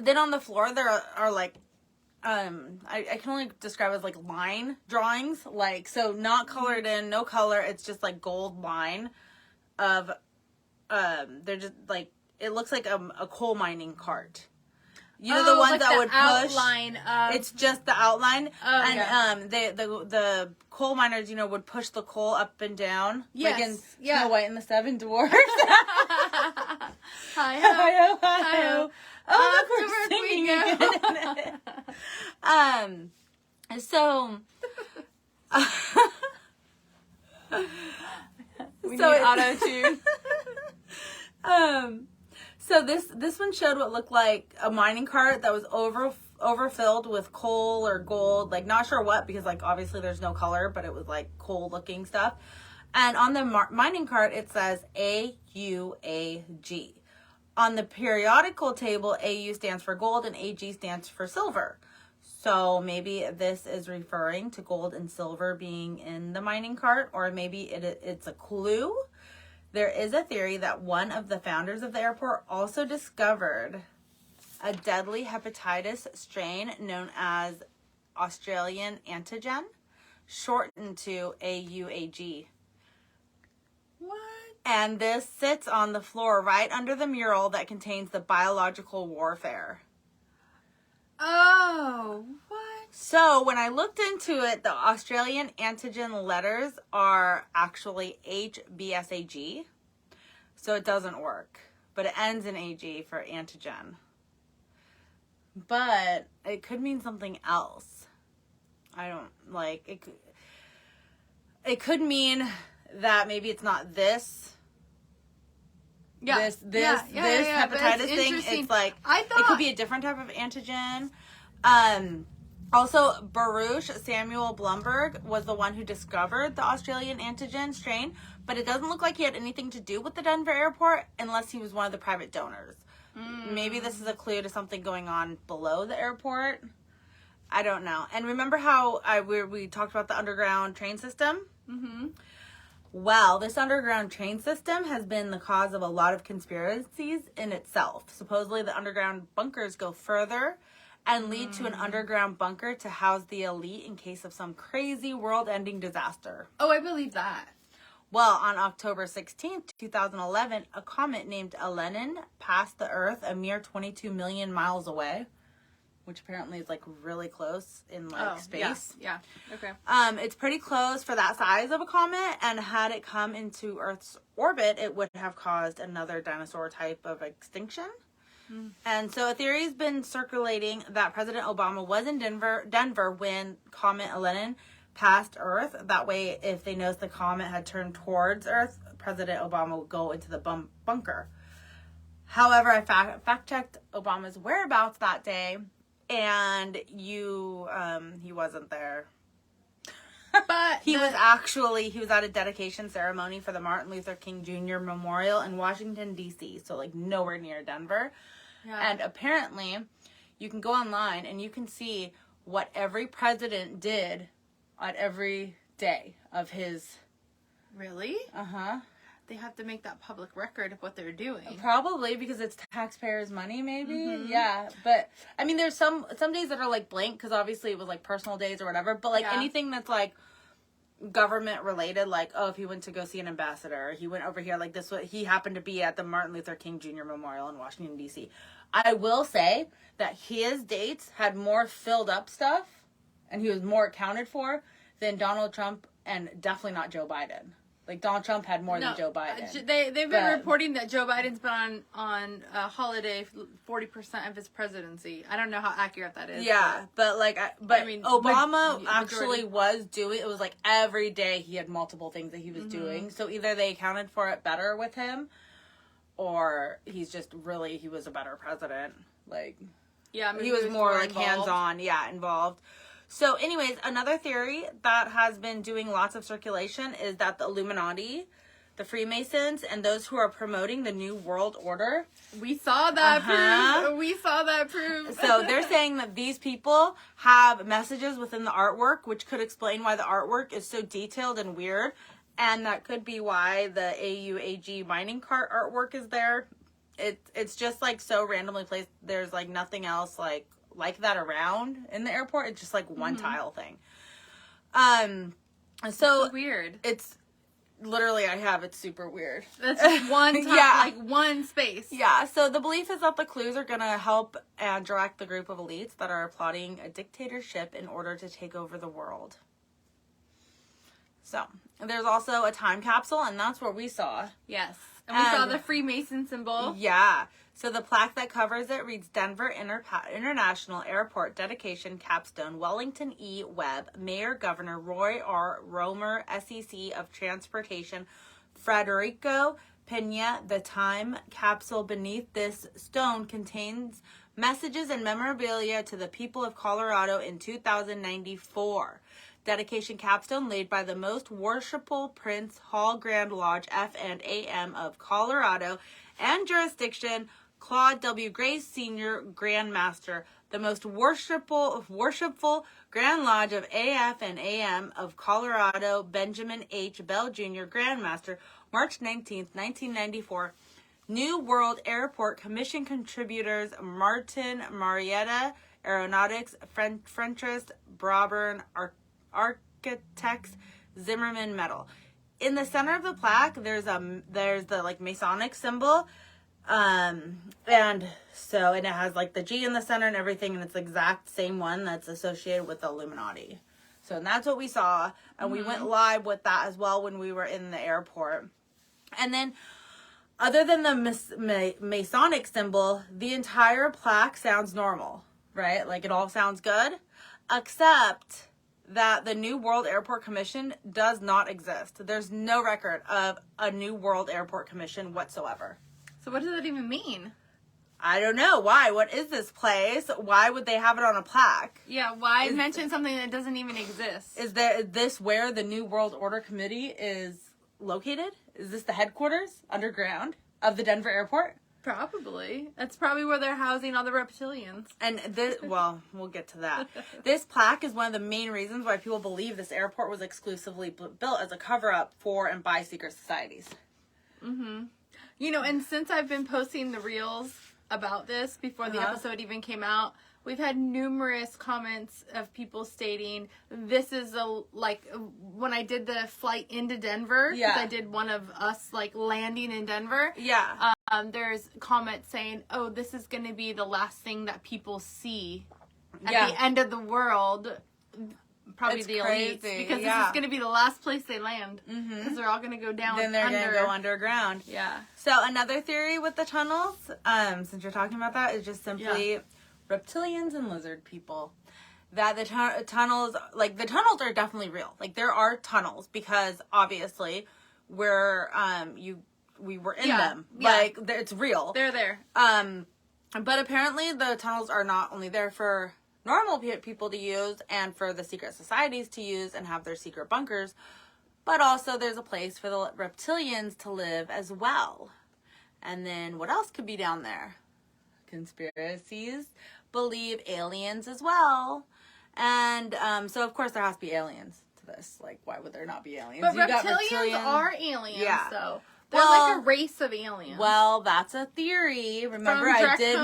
Speaker 1: Then on the floor there are I can only describe it as line drawings, so not colored in, no color. It's just gold line of they're just it looks like a coal mining cart. You know, the ones that would push.
Speaker 2: Outline
Speaker 1: it's just the outline.
Speaker 2: Oh,
Speaker 1: and the coal miners, would push the coal up and down.
Speaker 2: Yes.
Speaker 1: Like in Snow White and the Seven Dwarfs.
Speaker 2: Hi-ho.
Speaker 1: Hi-ho. Oh, look, we're singing again. So...
Speaker 2: we need auto-tune.
Speaker 1: So this one showed what looked like a mining cart that was overfilled with coal or gold, not sure what, because obviously there's no color, but it was coal looking stuff. And on the mining cart it says AUAG. On the periodical table, AU stands for gold and AG stands for silver. So maybe this is referring to gold and silver being in the mining cart, or maybe it's a clue. There is a theory that one of the founders of the airport also discovered a deadly hepatitis strain known as Australian antigen, shortened to AUAG.
Speaker 2: What?
Speaker 1: And this sits on the floor right under the mural that contains the biological warfare.
Speaker 2: Oh, what?
Speaker 1: So when I looked into it, the Australian antigen letters are actually HBSAG. So it doesn't work. But it ends in AG for antigen. But it could mean something else. I don't, it could mean that maybe it's not this.
Speaker 2: Yeah.
Speaker 1: This hepatitis thing. It's
Speaker 2: I thought
Speaker 1: it could be a different type of antigen. Also, Baruch Samuel Blumberg was the one who discovered the Australian antigen strain, but it doesn't look like he had anything to do with the Denver airport unless he was one of the private donors. Maybe this is a clue to something going on below the airport. I don't know. And remember how we talked about the underground train system?
Speaker 2: Mm-hmm.
Speaker 1: Well, this underground train system has been the cause of a lot of conspiracies in itself. Supposedly, the underground bunkers go further and lead to an underground bunker to house the elite in case of some crazy world-ending disaster.
Speaker 2: Oh, I believe that.
Speaker 1: Well, on October 16th, 2011, a comet named Elenin passed the Earth a mere 22 million miles away, which apparently is like really close in space.
Speaker 2: Yeah. Okay.
Speaker 1: It's pretty close for that size of a comet, and had it come into Earth's orbit, it would have caused another dinosaur type of extinction. And so a theory has been circulating that President Obama was in Denver when Comet Elenin passed Earth. That way, if they noticed the comet had turned towards Earth, President Obama would go into the bunker. However, I fact-checked Obama's whereabouts that day, and he wasn't there.
Speaker 2: But
Speaker 1: he was at a dedication ceremony for the Martin Luther King Jr. Memorial in Washington, D.C., so like nowhere near Denver. Yeah. And apparently, you can go online and you can see what every president did on every day of his...
Speaker 2: Really?
Speaker 1: Uh-huh.
Speaker 2: They have to make that public record of what they're doing.
Speaker 1: Probably, because it's taxpayers' money, maybe. Mm-hmm. Yeah. But, I mean, there's some days that are, like, blank, because obviously it was, like, personal days or whatever. But, like, anything that's, like, government-related, like, oh, if he went to go see an ambassador, he went over here, like, he happened to be at the Martin Luther King Jr. Memorial in Washington, D.C. I will say that his dates had more filled up stuff, and he was more accounted for than Donald Trump, and definitely not Joe Biden. Like, Donald Trump had more than Joe Biden.
Speaker 2: They've been reporting that Joe Biden's been on a holiday 40% of his presidency. I don't know how accurate that is.
Speaker 1: Yeah, but I mean, Obama actually was doing, it was like every day he had multiple things that he was doing. So either they accounted for it better with him, or he's just really, he was a better president. Like,
Speaker 2: yeah, maybe
Speaker 1: he was more like
Speaker 2: involved.
Speaker 1: hands-on, involved. So anyways, another theory that has been doing lots of circulation is that the Illuminati, the Freemasons, and those who are promoting the New World Order.
Speaker 2: We saw that proof. We saw that proof.
Speaker 1: So they're saying that these people have messages within the artwork, which could explain why the artwork is so detailed and weird. And that could be why the AUAG mining cart artwork is there. It's just like so randomly placed. There's like nothing else like that around in the airport. It's just like one tile thing. So
Speaker 2: weird.
Speaker 1: It's literally it's super weird.
Speaker 2: That's just one tile, like one space.
Speaker 1: Yeah. So the belief is that the clues are gonna help and direct the group of elites that are plotting a dictatorship in order to take over the world. So there's also a time capsule, and that's where we saw.
Speaker 2: Yes. And we saw the Freemason symbol.
Speaker 1: Yeah. So the plaque that covers it reads Denver International Airport Dedication Capstone, Wellington E. Webb, Mayor Governor Roy R. Romer, SEC of Transportation, Frederico Pena. The time capsule beneath this stone contains messages and memorabilia to the people of Colorado in 2094. Dedication capstone laid by the most worshipful Prince Hall Grand Lodge F and AM of Colorado and jurisdiction, Claude W. Grace Sr. Grand Master, the most worshipful Grand Lodge of AF and AM of Colorado, Benjamin H. Bell Jr. Grand Master, March 19th, 1994. New World Airport Commission contributors Martin Marietta, Aeronautics, Frentress, Brauburn, Architects, Zimmerman Metal. In the center of the plaque, there's the like Masonic symbol, and it has like the G in the center and everything, and it's the exact same one that's associated with the Illuminati. So and that's what we saw, and we went live with that as well when we were in the airport. And then, other than the Masonic symbol, the entire plaque sounds normal, right? Like it all sounds good, except that the New World Airport Commission does not exist. There's no record of a New World Airport Commission whatsoever.
Speaker 2: So what does that even mean?
Speaker 1: I don't know. Why? What is this place? Why would they have it on a plaque?
Speaker 2: Yeah, why mention something that doesn't even exist?
Speaker 1: Is this where the New World Order Committee is located? Is this the headquarters underground of the Denver airport?
Speaker 2: Probably. That's probably where they're housing all the reptilians.
Speaker 1: And this, well, we'll get to that. This plaque is one of the main reasons why people believe this airport was exclusively built as a cover-up for and by secret societies.
Speaker 2: Mm-hmm. You know, and since I've been posting the reels about this before the episode even came out, we've had numerous comments of people stating this is when I did the flight into Denver, because I did one of us like landing in Denver.
Speaker 1: Yeah.
Speaker 2: There's comments saying, oh, this is going to be the last thing that people see at the end of the world. Probably it's the elites, because this is going to be the last place they land, because they're all going to go down.
Speaker 1: Then they're going to go underground.
Speaker 2: Yeah.
Speaker 1: So another theory with the tunnels, since you're talking about that, is just simply reptilians and lizard people. That the tunnels, like the tunnels are definitely real. Like there are tunnels because obviously we were in them. Yeah. Like it's real.
Speaker 2: They're there.
Speaker 1: But apparently the tunnels are not only there for normal people to use and for the secret societies to use and have their secret bunkers, but also there's a place for the reptilians to live as well. And then what else could be down there? Conspiracies believe aliens as well. And so of course there has to be aliens to this. Like why would there not be aliens?
Speaker 2: But reptilians are aliens though. They're like a race of aliens.
Speaker 1: Well, that's a theory. Remember, I did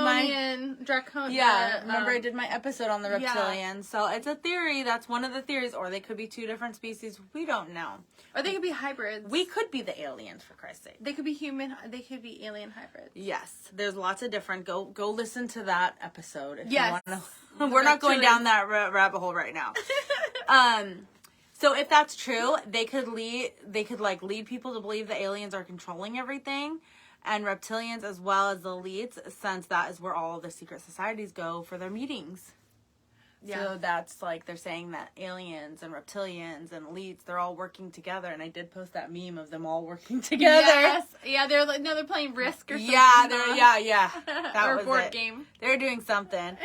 Speaker 1: my episode on the reptilians. So it's a theory. That's one of the theories. Or they could be two different species. We don't know.
Speaker 2: Or they could be hybrids.
Speaker 1: We could be the aliens, for Christ's sake.
Speaker 2: They could be human. They could be alien hybrids.
Speaker 1: Yes, there's lots of different. Go listen to that episode if
Speaker 2: you
Speaker 1: want to. We're not going down that rabbit hole right now. So if that's true, they could lead people to believe the aliens are controlling everything, and reptilians as well as the elites, since that is where all of the secret societies go for their meetings. Yeah. So that's like they're saying that aliens and reptilians and elites, they're all working together, and I did post that meme of them all working together.
Speaker 2: Yes. Yeah, they're playing Risk or something.
Speaker 1: Yeah. That
Speaker 2: or
Speaker 1: was
Speaker 2: a board
Speaker 1: it.
Speaker 2: Game.
Speaker 1: They're doing something.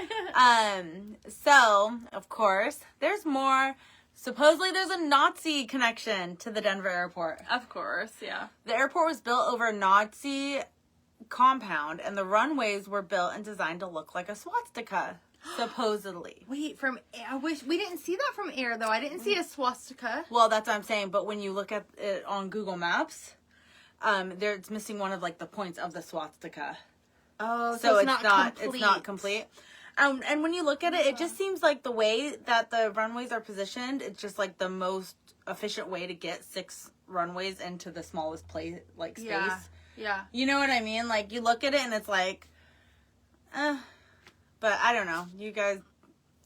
Speaker 1: So of course, there's more. Supposedly there's a Nazi connection to the Denver airport.
Speaker 2: Of course, yeah.
Speaker 1: The airport was built over a Nazi compound, and the runways were built and designed to look like a swastika, supposedly.
Speaker 2: Wait, I wish we didn't see that from air, though. I didn't see a swastika.
Speaker 1: Well, that's what I'm saying, but when you look at it on Google Maps, it's missing one of like the points of the swastika.
Speaker 2: Oh, so it's not complete.
Speaker 1: It's not complete. And when you look at it, it just seems like the way that the runways are positioned, it's just like the most efficient way to get 6 runways into the smallest space.
Speaker 2: Yeah.
Speaker 1: You know what I mean? Like, you look at it and it's like, but I don't know. You guys,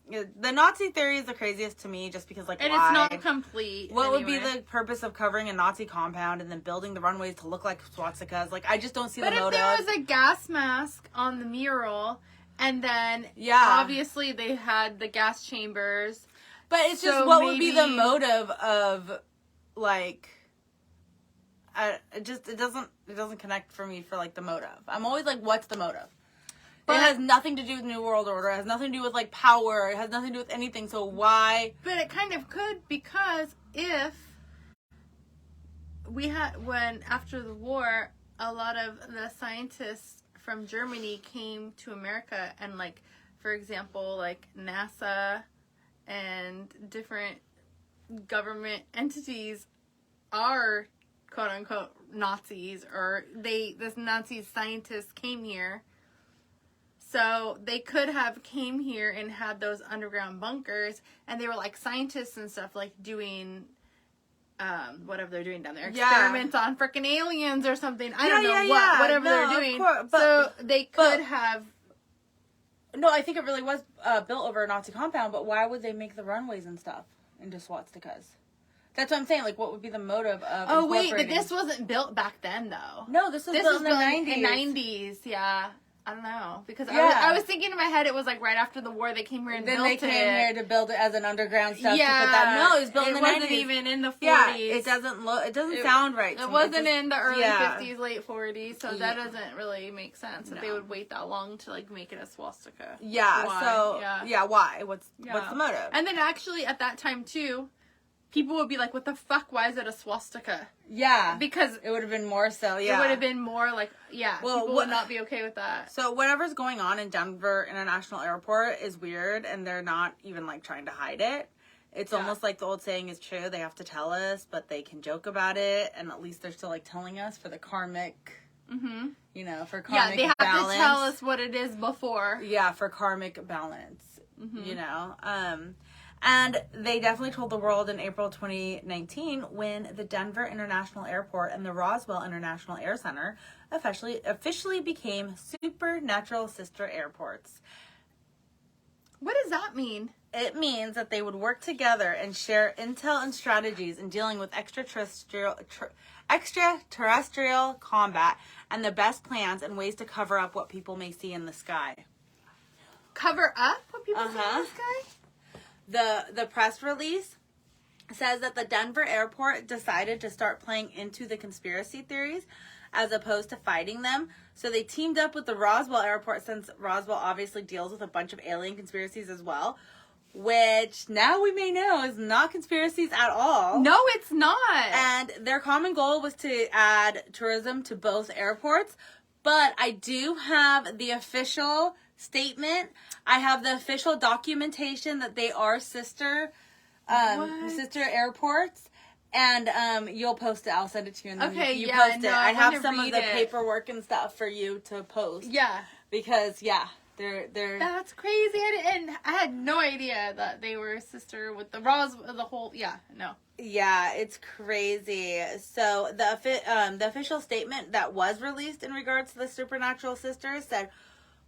Speaker 1: the Nazi theory is the craziest to me just because, like,
Speaker 2: and
Speaker 1: why?
Speaker 2: It's not complete.
Speaker 1: What would be the purpose of covering a Nazi compound and then building the runways to look like swastikas? Like, I just don't see the motive.
Speaker 2: But if there was a gas mask on the mural... And then, obviously, they had the gas chambers.
Speaker 1: But it's just, what would be the motive of, like, it doesn't connect for me for, like, the motive. I'm always like, what's the motive? But it has nothing to do with New World Order. It has nothing to do with, like, power. It has nothing to do with anything. So why?
Speaker 2: But it kind of could, because if after the war, a lot of the scientists from Germany came to America, and like, for example, like NASA and different government entities are quote unquote Nazis, or this Nazi scientists came here. So they could have came here and had those underground bunkers, and they were like scientists and stuff, like doing whatever they're doing down there. Experiments on freaking aliens or something. I don't know whatever they're doing. Course, so they could have...
Speaker 1: No, I think it really was built over a Nazi compound, but why would they make the runways and stuff into swastikas? That's what I'm saying. Like, what would be the motive of
Speaker 2: Oh, wait, but this wasn't built back then, though.
Speaker 1: No, this was built in the 90s.
Speaker 2: In the 90s, yeah. I don't know, because I was thinking in my head it was like right after the war they came here and built it. Then they came here
Speaker 1: to build it as an underground stuff. Yeah, to put that. No, it was built in the 90s. It wasn't even
Speaker 2: in the 40s.
Speaker 1: Yeah, it doesn't sound right.
Speaker 2: It wasn't in the early 50s, late 40s, so that doesn't really make sense that they would wait that long to like make it a swastika.
Speaker 1: Yeah. Why? So why? What's the motive?
Speaker 2: And then actually at that time too, people would be like, what the fuck? Why is it a swastika?
Speaker 1: Yeah.
Speaker 2: Because
Speaker 1: it would have been more so, yeah.
Speaker 2: It would have been more like, people would not be okay with that.
Speaker 1: So whatever's going on in Denver International Airport is weird, and they're not even, like, trying to hide it. It's almost like the old saying is true. They have to tell us, but they can joke about it, and at least they're still, like, telling us for the karmic, you know, for karmic balance. Yeah, they have
Speaker 2: to tell us what it is before.
Speaker 1: Yeah, for karmic balance, you know. And they definitely told the world in April 2019 when the Denver International Airport and the Roswell International Air Center officially became supernatural sister airports.
Speaker 2: What does that mean?
Speaker 1: It means that they would work together and share intel and strategies in dealing with extraterrestrial combat and the best plans and ways to cover up what people may see in the sky.
Speaker 2: Cover up what people see in the sky?
Speaker 1: The press release says that the Denver airport decided to start playing into the conspiracy theories as opposed to fighting them. So they teamed up with the Roswell airport, since Roswell obviously deals with a bunch of alien conspiracies as well, which now we may know is not conspiracies at all.
Speaker 2: No, it's not.
Speaker 1: And their common goal was to add tourism to both airports. But I do have the official statement. I have the official documentation that they are sister airports. And you'll post it. I'll send it to you. And then you post it. I have some of the paperwork and stuff for you to post.
Speaker 2: Yeah.
Speaker 1: Because, they're...
Speaker 2: That's crazy. And I had no idea that they were a sister with the whole... Yeah, no.
Speaker 1: Yeah, it's crazy. So the official statement that was released in regards to the supernatural sisters said,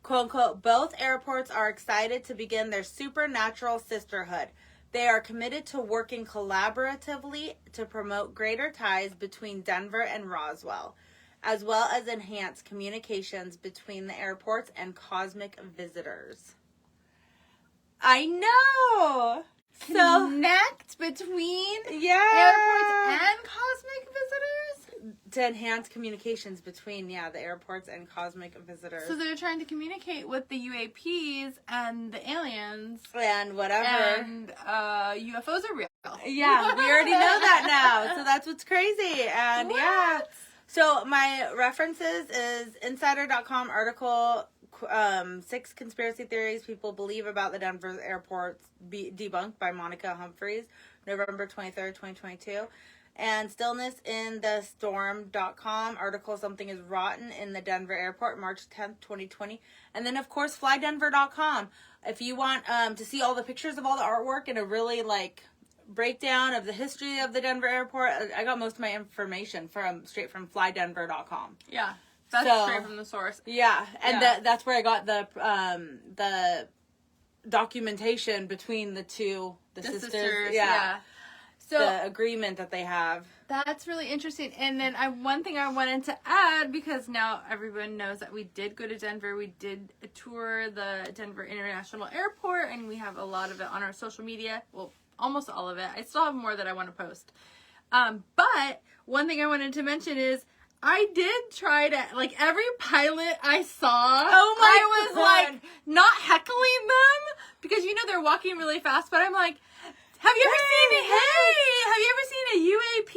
Speaker 1: quote unquote, both airports are excited to begin their supernatural sisterhood. They are committed to working collaboratively to promote greater ties between Denver and Roswell, as well as enhance communications between the airports and cosmic visitors. I know!
Speaker 2: Connect between airports and cosmic visitors?
Speaker 1: To enhance communications between, the airports and cosmic visitors.
Speaker 2: So they're trying to communicate with the UAPs and the aliens.
Speaker 1: And whatever.
Speaker 2: And UFOs are real.
Speaker 1: Yeah, we already know that now. So that's what's crazy. And So my references is insider.com article, 6 conspiracy theories people believe about the Denver airports debunked by Monica Humphreys, November 23rd, 2022. And stillnessinthestorm.com article, something is rotten in the Denver airport, March 10th, 2020. And then, of course, flydenver.com. If you want to see all the pictures of all the artwork and a really, breakdown of the history of the Denver airport, I got most of my information straight from flydenver.com.
Speaker 2: Yeah, that's straight from the source.
Speaker 1: Yeah, and that's where I got the documentation between the sisters. Yeah. So the agreement that they have.
Speaker 2: That's really interesting. And then one thing I wanted to add, because now everyone knows that we did go to Denver. We did tour the Denver International Airport, and we have a lot of it on our social media. Well, almost all of it. I still have more that I want to post. But one thing I wanted to mention is I did try to, every pilot I saw, I was not heckling them, because they're walking really fast, but I'm like, have you ever seen a UAP?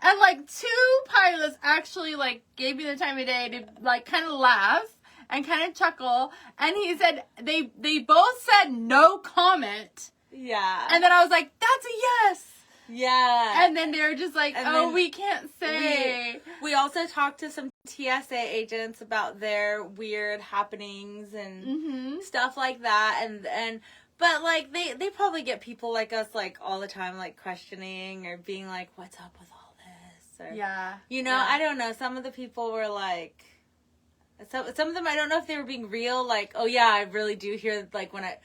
Speaker 2: And 2 pilots actually gave me the time of day to kind of laugh and kind of chuckle, and he said they both said no comment.
Speaker 1: Yeah.
Speaker 2: And then I was like, that's a yes.
Speaker 1: Yeah.
Speaker 2: And then they were just like, we can't say.
Speaker 1: We also talked to some TSA agents about their weird happenings and stuff like that. But, they probably get people like us, all the time, questioning or being like, what's up with all this? Or, I don't know. Some of the people were some of them, I don't know if they were being real, oh, yeah, I really do hear, when I,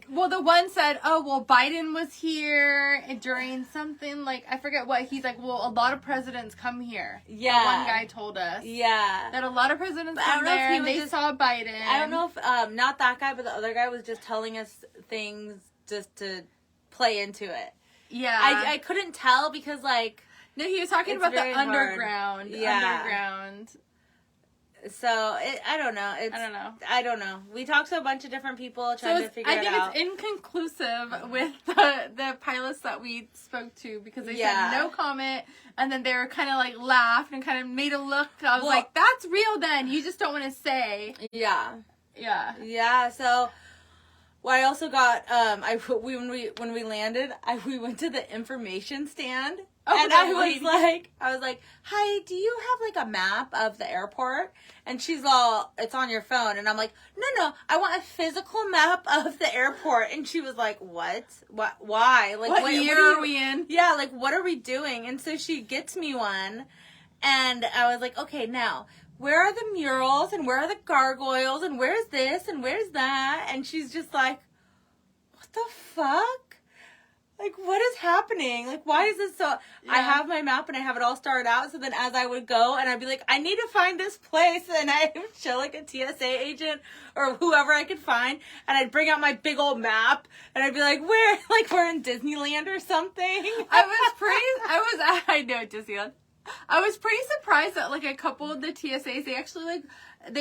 Speaker 2: Well, the one said, oh, well, Biden was here during something, I forget what. He's like, well, a lot of presidents come here.
Speaker 1: Yeah.
Speaker 2: The one guy told us.
Speaker 1: Yeah.
Speaker 2: That a lot of presidents come there, and they saw Biden.
Speaker 1: I don't know if, not that guy, but the other guy was just telling us things just to play into it.
Speaker 2: Yeah.
Speaker 1: I couldn't tell because,
Speaker 2: No, he was talking about the underground.
Speaker 1: Yeah.
Speaker 2: Underground.
Speaker 1: So, I don't know. I don't know. We talked to a bunch of different people trying to figure it out.
Speaker 2: I think it's inconclusive with the pilots that we spoke to because they said no comment, and then they were kind of like laughed and kind of made a look. I was like, that's real then. You just don't want to say.
Speaker 1: Yeah.
Speaker 2: Yeah.
Speaker 1: Yeah, so... Well, I also got, when we landed, we went to the information stand. And I was like, hi, do you have like a map of the airport? And she's all, it's on your phone. And I'm like, no, I want a physical map of the airport. And she was like, what? Why? Like,
Speaker 2: what year are we in?
Speaker 1: Yeah, like, what are we doing? And so she gets me one. And I was like, okay, now, where are the murals? And where are the gargoyles? And where's this? And where's that? And she's just like, what the fuck? Like, what is happening? Like, why is this so... Yeah. I have my map and I have it all started out, so then as I would go and I'd be like, I need to find this place, and I would show, like, a TSA agent or whoever I could find, and I'd bring out my big old map, and I'd be like, we're in Disneyland or something?
Speaker 2: I know Disneyland. I was pretty surprised that, like, a couple of the TSAs, they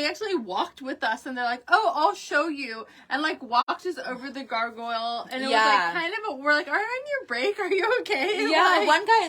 Speaker 2: actually walked with us, and they're like, oh, I'll show you, and like walked us over the gargoyle, and it was like kind of we're like, are you on your break? Are you okay?
Speaker 1: Yeah,
Speaker 2: like,
Speaker 1: one guy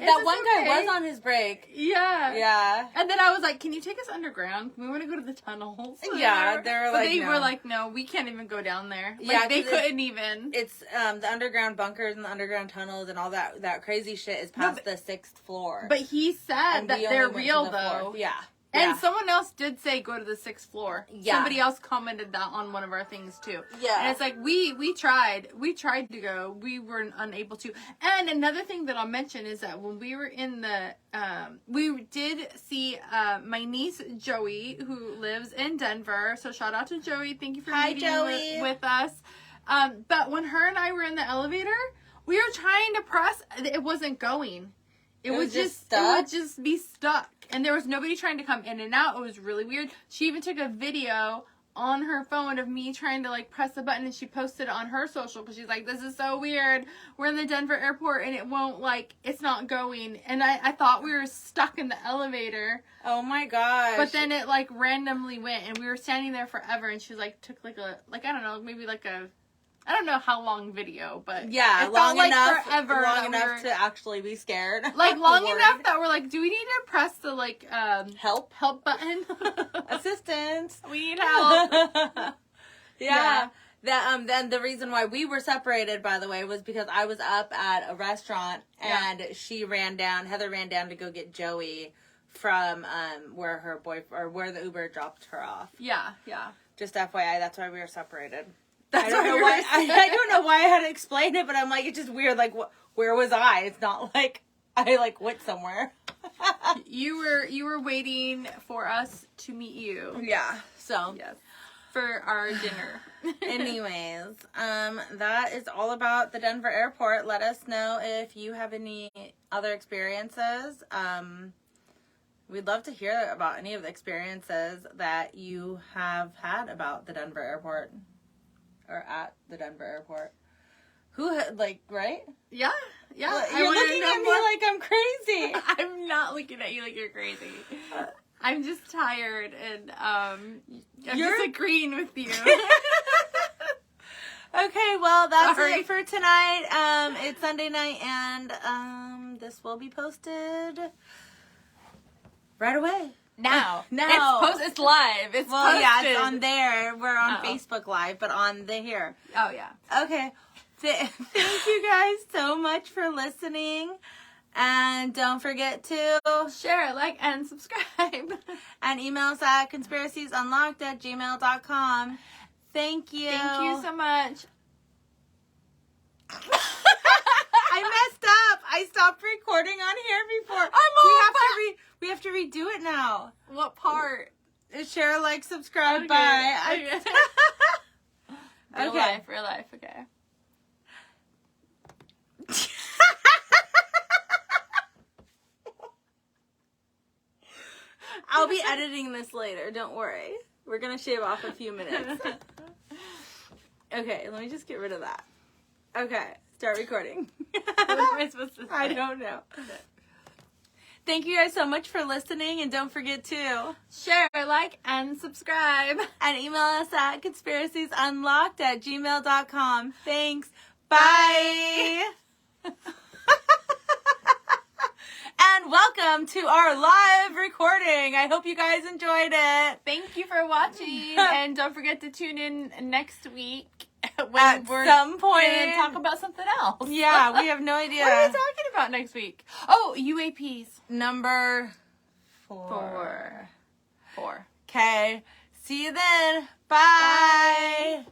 Speaker 1: was on his break.
Speaker 2: Yeah. And then I was like, can you take us underground? We want to go to the tunnels.
Speaker 1: Yeah,
Speaker 2: they were like, no, we can't even go down there. Like, they couldn't even.
Speaker 1: It's the underground bunkers and the underground tunnels and all that crazy shit is past the 6th floor.
Speaker 2: But he said that they're real though.
Speaker 1: 4th. Yeah.
Speaker 2: And someone else did say go to the 6th floor.
Speaker 1: Yeah.
Speaker 2: Somebody else commented that on one of our things too.
Speaker 1: Yeah.
Speaker 2: And it's like we tried to go. We were unable to. And another thing that I'll mention is that when we were in the we did see my niece Joey, who lives in Denver. So shout out to Joey. Thank you for meeting with us. But when her and I were in the elevator, we were trying to press, it wasn't going. It would just be stuck. And there was nobody trying to come in and out. It was really weird. She even took a video on her phone of me trying to like press the button, and she posted it on her social because she's like, this is so weird. We're in the Denver airport and it won't, like, it's not going. And I thought we were stuck in the elevator.
Speaker 1: Oh my gosh.
Speaker 2: But then it like randomly went, and we were standing there forever, and she like took like a, like, I don't know, maybe like a, I don't know how long video, but
Speaker 1: yeah,
Speaker 2: it
Speaker 1: long
Speaker 2: felt
Speaker 1: enough,
Speaker 2: like forever,
Speaker 1: long enough to actually be scared.
Speaker 2: Like long enough that we're like, do we need to press the like
Speaker 1: help
Speaker 2: button?
Speaker 1: Assistance.
Speaker 2: We need help.
Speaker 1: Yeah. Then the reason why we were separated, by the way, was because I was up at a restaurant and Heather ran down to go get Joey from where her boyfriend, or where the Uber dropped her off.
Speaker 2: Yeah.
Speaker 1: Just FYI, that's why we were separated. I don't know why. I don't know why I had to explain it, but I'm like, it's just weird. Like, where was I? It's not like I like went somewhere.
Speaker 2: You were waiting for us to meet you.
Speaker 1: Yeah. So
Speaker 2: yes, for our dinner.
Speaker 1: Anyways, that is all about the Denver airport. Let us know if you have any other experiences. We'd love to hear about any of the experiences that you have had about the Denver airport. Or at the Denver airport. Who, like, right?
Speaker 2: Yeah.
Speaker 1: You're looking at me like I'm crazy.
Speaker 2: I'm not looking at you like you're crazy. I'm just tired, and I'm just agreeing with you.
Speaker 1: Okay, well, that's it for tonight. It's Sunday night, and this will be posted right away.
Speaker 2: Now. It's live. It's
Speaker 1: posted. Yeah, it's on there. We're on Facebook Live, but on the here.
Speaker 2: Oh, yeah.
Speaker 1: Okay. Thank you guys so much for listening. And don't forget to
Speaker 2: share, like, and subscribe.
Speaker 1: And email us at conspiraciesunlocked@gmail.com. Thank you.
Speaker 2: Thank you so much.
Speaker 1: I messed up. I stopped recording on here before. We have to redo it now.
Speaker 2: What part?
Speaker 1: Share, like, subscribe,
Speaker 2: okay.
Speaker 1: bye.
Speaker 2: Okay. Real life, okay.
Speaker 1: I'll be editing this later. Don't worry. We're going to shave off a few minutes. Okay, let me just get rid of that. Okay, start recording.
Speaker 2: What am I supposed to say?
Speaker 1: I don't know. Thank you guys so much for listening, and don't forget to
Speaker 2: share, like, and subscribe.
Speaker 1: And email us at conspiraciesunlocked@gmail.com. Thanks. Bye. And welcome to our live recording. I hope you guys enjoyed it.
Speaker 2: Thank you for watching. And don't forget to tune in next week.
Speaker 1: At some point.
Speaker 2: And talk about something else.
Speaker 1: Yeah, we have no idea.
Speaker 2: What are we talking about next week? Oh, UAPs.
Speaker 1: Number 4. Okay. See you then. Bye.